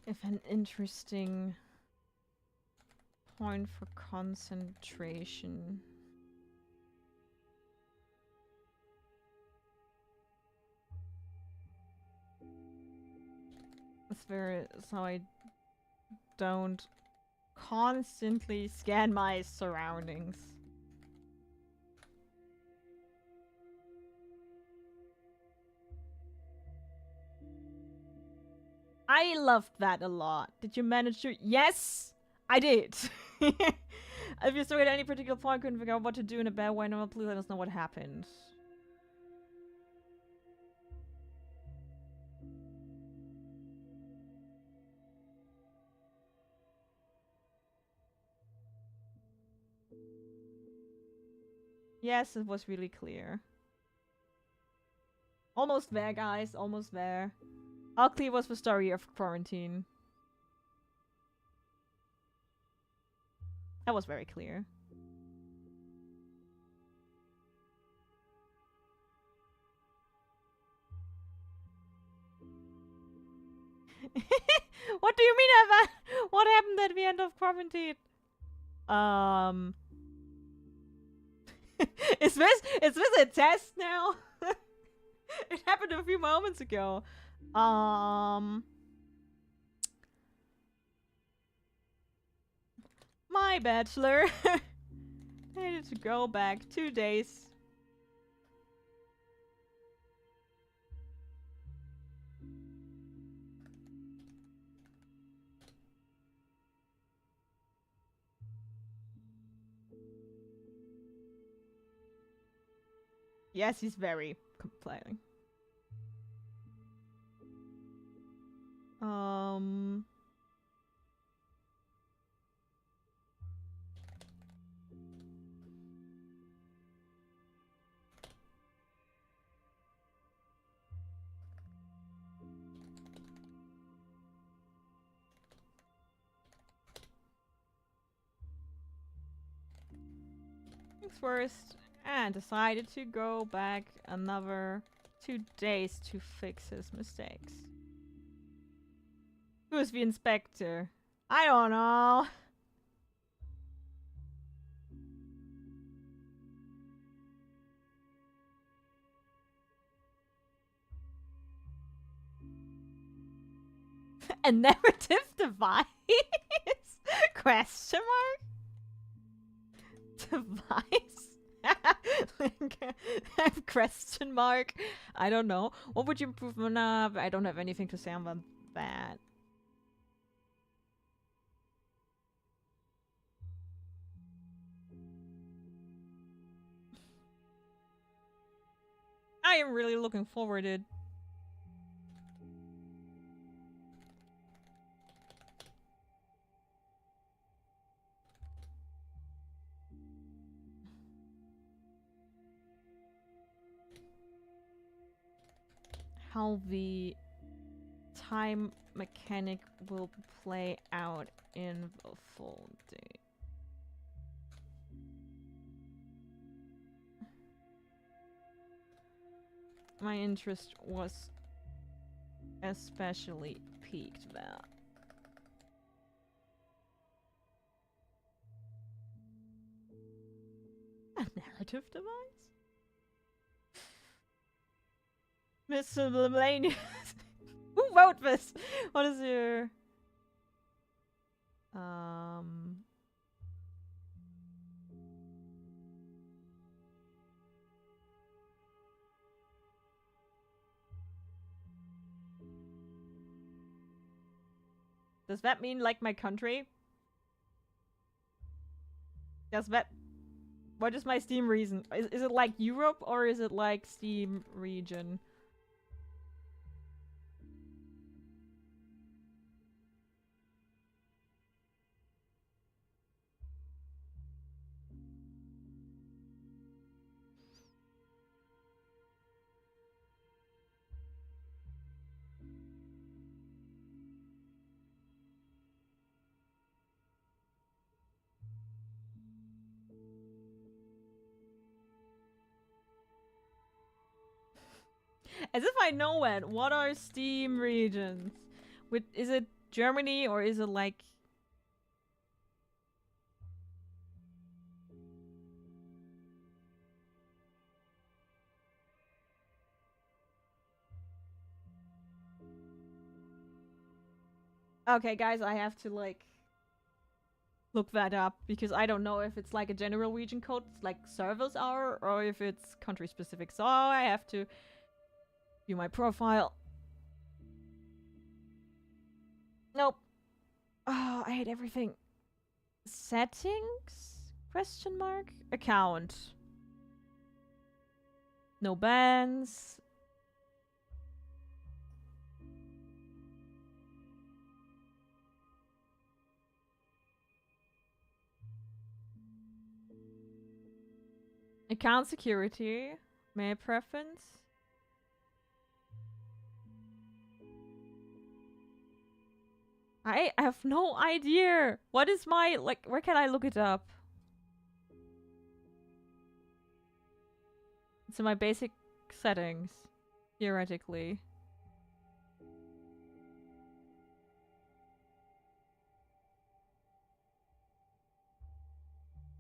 if an interesting point for concentration. So I don't constantly scan my surroundings. I loved that a lot. Did you manage to? Yes, I did. If you still at any particular point couldn't figure out what to do in a bad way, no, please let us know what happened. Yes, it was really clear. Almost there, guys. Almost there. How clear was the story of quarantine? That was very clear. What do you mean, Evan? What happened at the end of quarantine? Is this a test now? It happened a few moments ago. My bachelor. I needed to go back 2 days. Yes, he's very complaining. Things first, and decided to go back another 2 days to fix his mistakes. Who's the inspector? I don't know. A narrative device? Question mark? Device? Question mark? I don't know. What would you improve on? I don't have anything to say on that. I am really looking forward to it. How the time mechanic will play out in the full day. My interest was especially piqued there. A narrative device? Miscellaneous. Who wrote this? What is your... Does that mean like my country? Does that... What is my Steam region? Is it like Europe or is it like Steam region? As if I know it. What are Steam regions? Is it Germany or is it like... Okay, guys, I have to like look that up because I don't know if it's like a general region code, like servers are, or if it's country specific. So I have to view my profile. Nope. Oh, I hate everything. Settings? Question mark? Account. No bans. Account security. May preference. I have no idea. What is my, like, where can I look it up? It's in my basic settings, theoretically.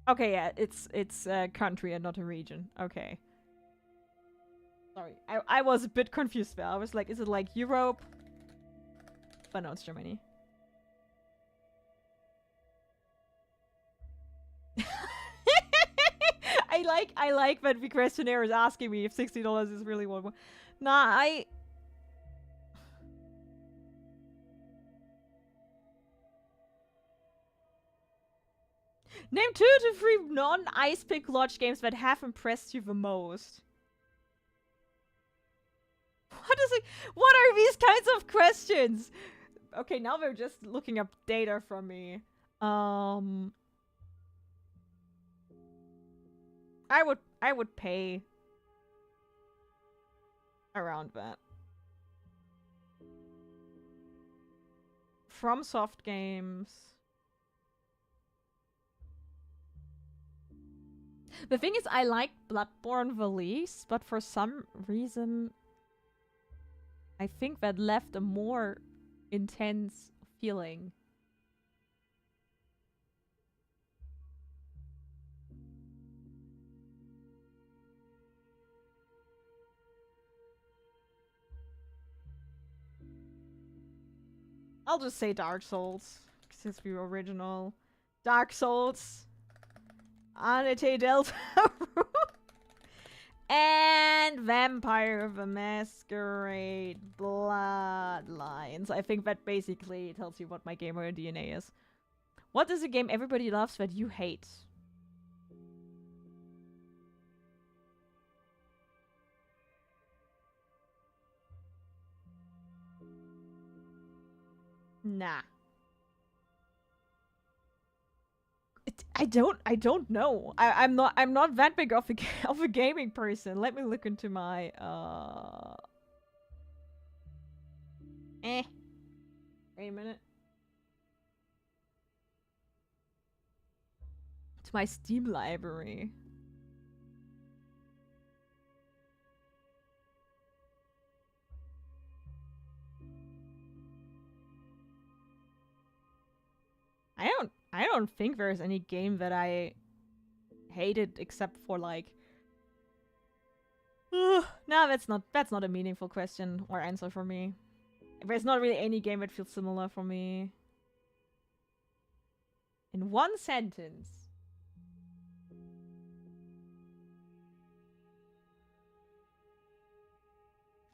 Okay, yeah, it's a country and not a region. Okay. Sorry, I was a bit confused there. I was like, is it like Europe? But no, it's Germany. I like that the questionnaire is asking me if $60 is really what. Nah, Name 2 to 3 non-Ice Pick Lodge games that have impressed you the most. What are these kinds of questions? Okay, now they're just looking up data from me. I would pay around that. From Soft Games. The thing is, I like Bloodborne the least, but for some reason, I think that left a more intense feeling. I'll just say Dark Souls, since we were original. Dark Souls. Anite Delta. And Vampire the Masquerade Bloodlines. I think that basically tells you what my gamer DNA is. What is a game everybody loves that you hate? Nah. I don't know. I'm not that big of a gaming person. Let me look into my Wait a minute. To my Steam library. I don't think there's any game that I hated except for like No, that's not a meaningful question or answer for me. There's not really any game that feels similar for me. In one sentence.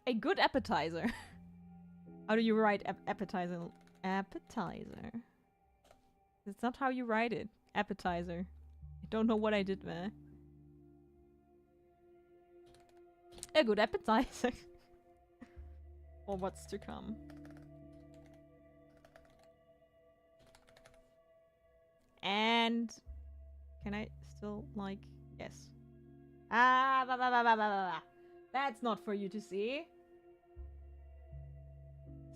A good appetizer. How do you write appetizer? Appetizer. That's not how you write it. Appetizer. I don't know what I did there. A good appetizer. Or what's to come. And can I still like yes. Ah, blah, blah, blah, blah, blah, blah. That's not for you to see.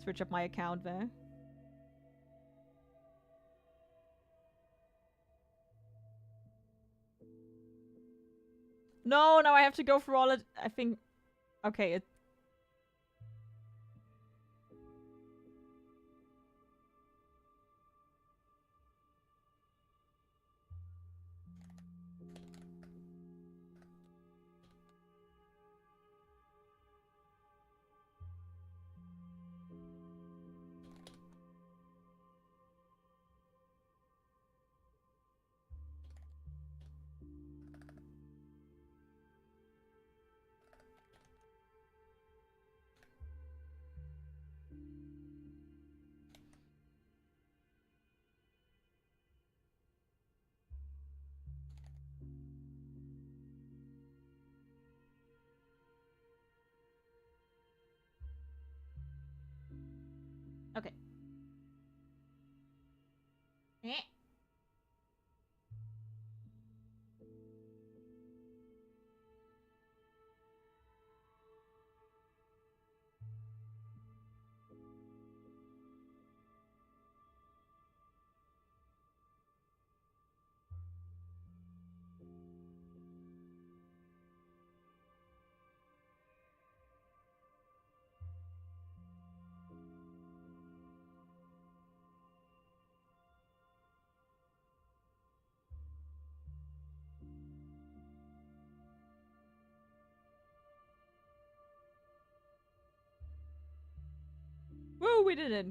Switch up my account there. No, now I have to go through all it. I think. Okay, it. Okay. Woo, we did it.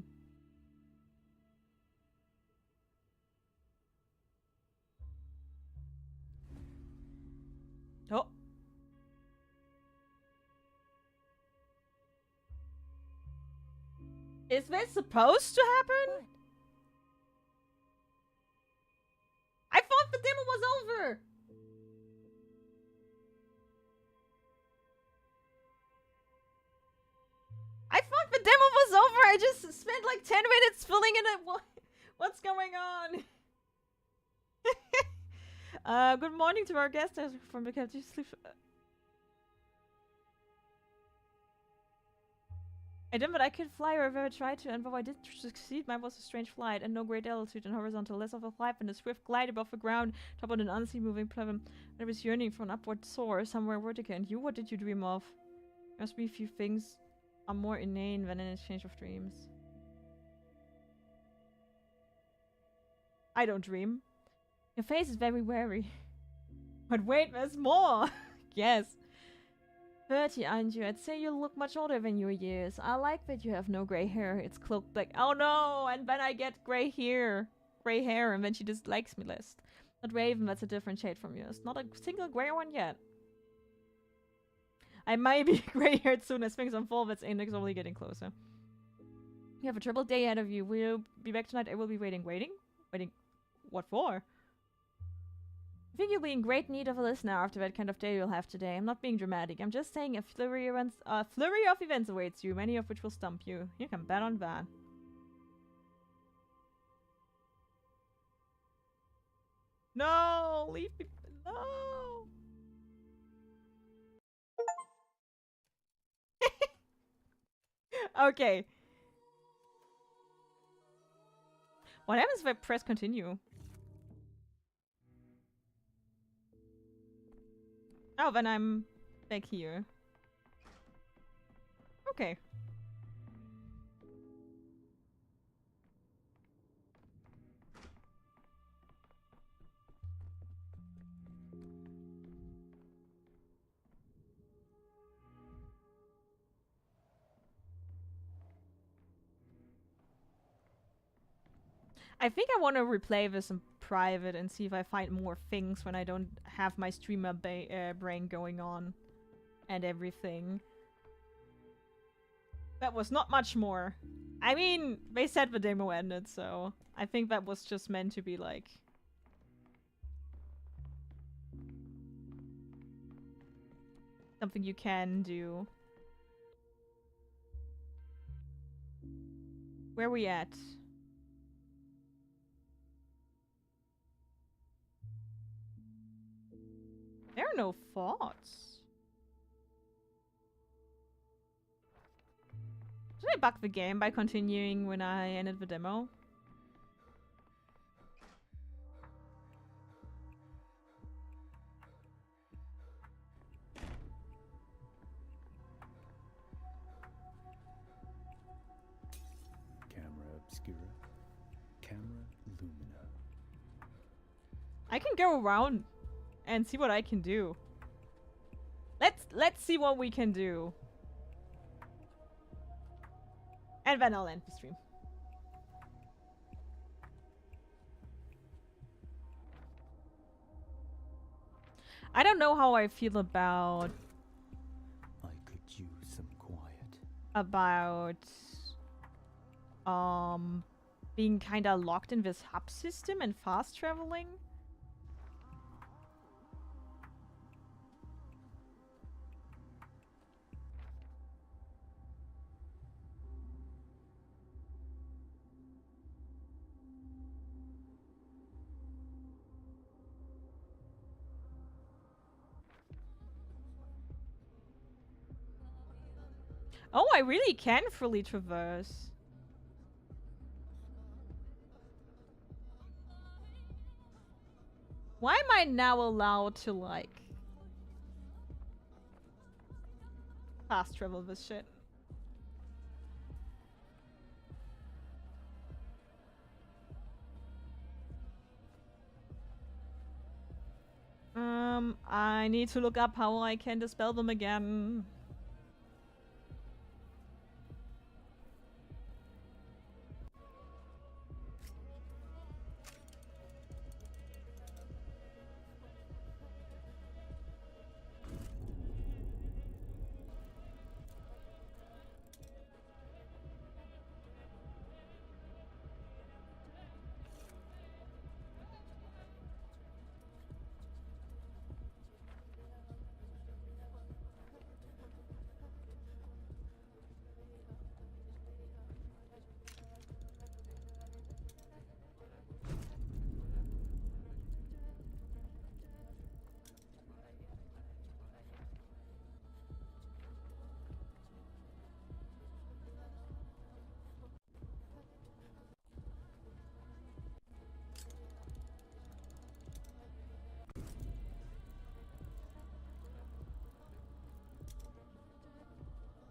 Oh. Is this supposed to happen? What? I thought the demo was over. I thought the demo was over. I just spent like 10 minutes filling in it. What's going on? Good morning to our guest from the Katta. I didn't, but I could fly wherever I tried to, and though I did succeed, mine was a strange flight, and no great altitude and horizontal, less of a flight than a swift glide above the ground, top on an unseen moving platform. I was yearning for an upward soar, somewhere vertical. And you, what did you dream of? Must be a few things are more inane than an exchange of dreams. I don't dream. Your face is very wary. But wait, there's more! Yes. 30, aren't you? I'd say you look much older than your years. I like that you have no grey hair. It's cloaked black. Oh no! And then I get grey hair. Grey hair, and then she just likes me less. Not Raven, that's a different shade from yours. Not a single grey one yet. I might be grey-haired soon as things unfold. That's inexorably getting closer. You have a troubled day ahead of you. Will you be back tonight? I will be waiting. Waiting? Waiting. What for? I think you'll be in great need of a listener after that kind of day you'll have today. I'm not being dramatic. I'm just saying a flurry of events awaits you, many of which will stump you. You can bet on that. No! Leave me. No! Okay. What happens if I press continue? Oh, then I'm back here. Okay. I think I want to replay this in private and see if I find more things when I don't have my streamer brain going on and everything. That was not much more. I mean, they said the demo ended, so I think that was just meant to be like... something you can do. Where are we at? There are no thoughts. Did I bug the game by continuing when I ended the demo? Camera obscura. Camera lumina. I can go around and see what I can do. Let's see what we can do. And then I'll end the stream. I don't know how I feel about I could use some quiet. Being kind of locked in this hub system and fast traveling. Oh, I really can fully traverse. Why am I now allowed to, like, fast travel this shit? I need to look up how I can dispel them again.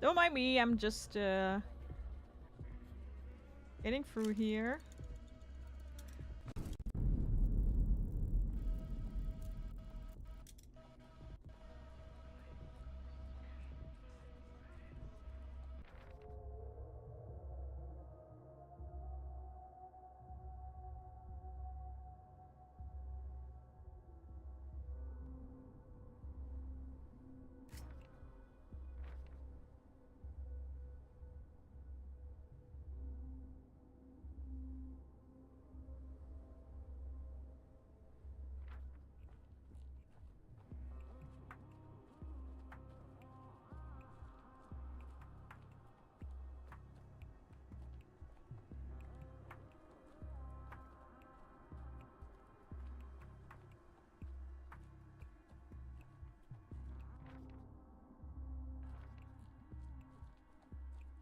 Don't mind me, I'm just getting through here.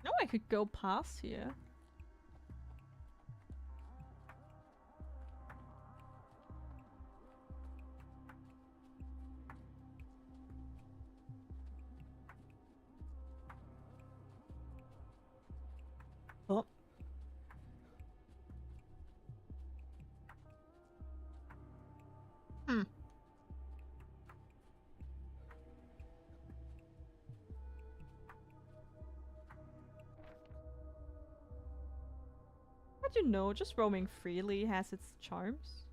No, I could go past here. Oh. Hmm. But you know, just roaming freely has its charms.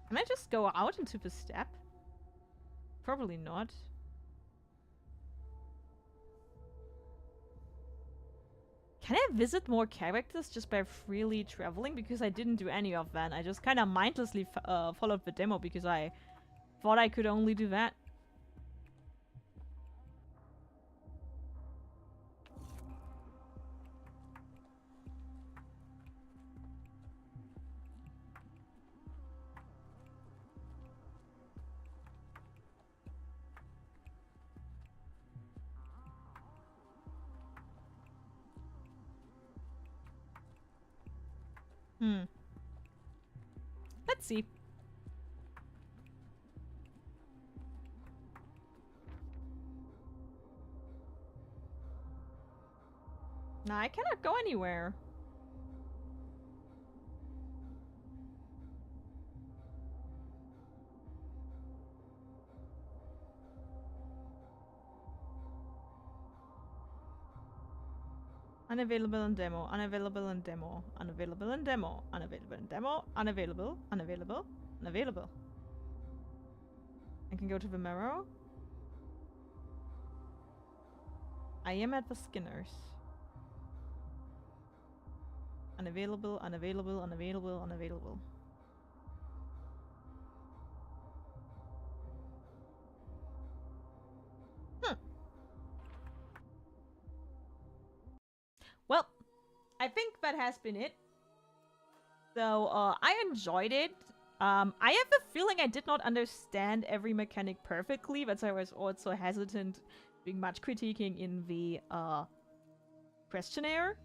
Can I just go out into the steppe? Probably not. Can I visit more characters just by freely traveling? Because I didn't do any of that. I just kind of mindlessly followed the demo because I thought I could only do that. Let's see. Nah, I cannot go anywhere. Unavailable in demo, unavailable in demo, unavailable in demo, unavailable in demo, unavailable, unavailable, unavailable. I can go to the mirror. I am at the Skinners. Unavailable, unavailable, unavailable, unavailable. Well, I think that has been it. So, I enjoyed it. I have a feeling I did not understand every mechanic perfectly. That's why I was also hesitant doing much critiquing in the, questionnaire.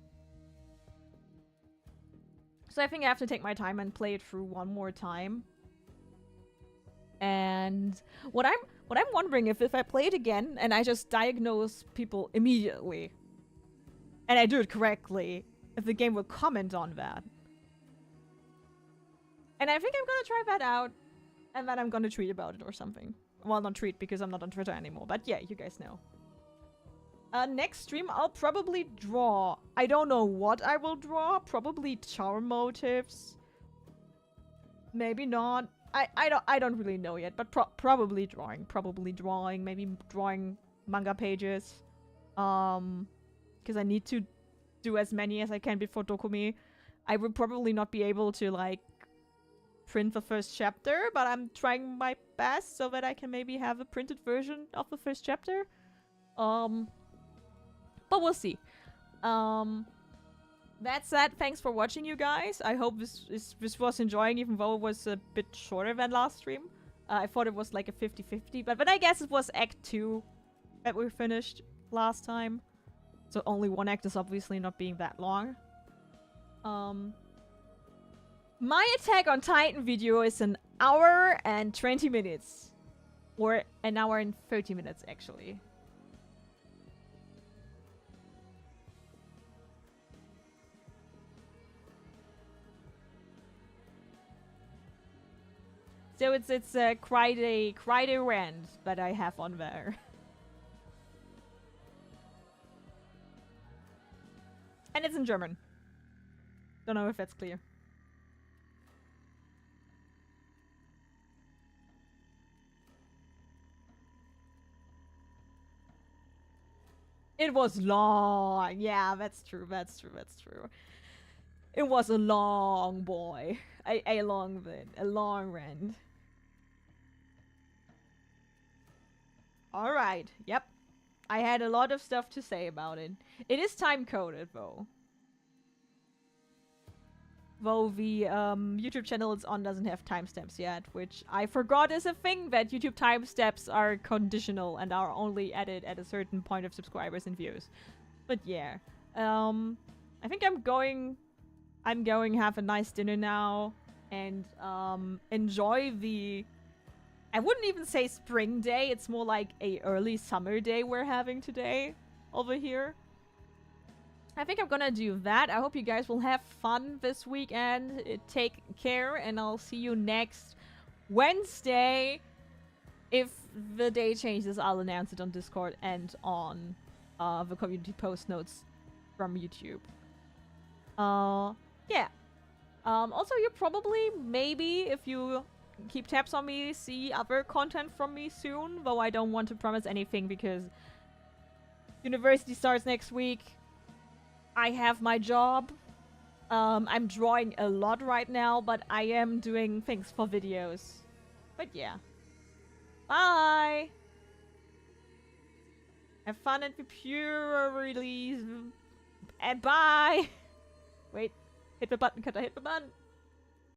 So I think I have to take my time and play it through one more time. And what I'm wondering if I play it again and I just diagnose people immediately, and I do it correctly, if the game will comment on that. And I think I'm gonna try that out, and then I'm gonna tweet about it or something. Well, not tweet because I'm not on Twitter anymore, but yeah, you guys know. Next stream, I'll probably draw. I don't know what I will draw. Probably charm motifs. Maybe not. I don't really know yet, but probably drawing. Probably drawing. Maybe drawing manga pages. Because I need to do as many as I can before Dokumi. I will probably not be able to, like, print the first chapter, but I'm trying my best so that I can maybe have a printed version of the first chapter. But we'll see. That said, thanks for watching, you guys. I hope this was enjoying, even though it was a bit shorter than last stream. I thought it was like a 50-50, but I guess it was Act 2 that we finished last time. So only one act is obviously not being that long. My Attack on Titan video is an hour and 20 minutes. Or an hour and 30 minutes, actually. So it's quite a rant that I have on there. And it's in German. Don't know if that's clear. It was long. Yeah, that's true. That's true. That's true. It was a long boy. A long bit. A long rant. Alright. Yep. I had a lot of stuff to say about it. It is time-coded, though. Though the YouTube channel it's on doesn't have timestamps yet, which I forgot is a thing, that YouTube timestamps are conditional and are only added at a certain point of subscribers and views. But yeah. I think I'm going have a nice dinner now and enjoy the... I wouldn't even say spring day, it's more like a early summer day we're having today over here. I think I'm gonna do that. I hope you guys will have fun this weekend. Take care, and I'll see you next Wednesday. If the day changes, I'll announce it on Discord and on the community post notes from YouTube. Yeah. Also, you probably, maybe, if you keep tabs on me, see other content from me soon, though I don't want to promise anything because university starts next week. I have my job. I'm drawing a lot right now, but I am doing things for videos. But yeah. Bye! Have fun at the pure release. And bye! Wait. Hit the button, Katta, hit the button!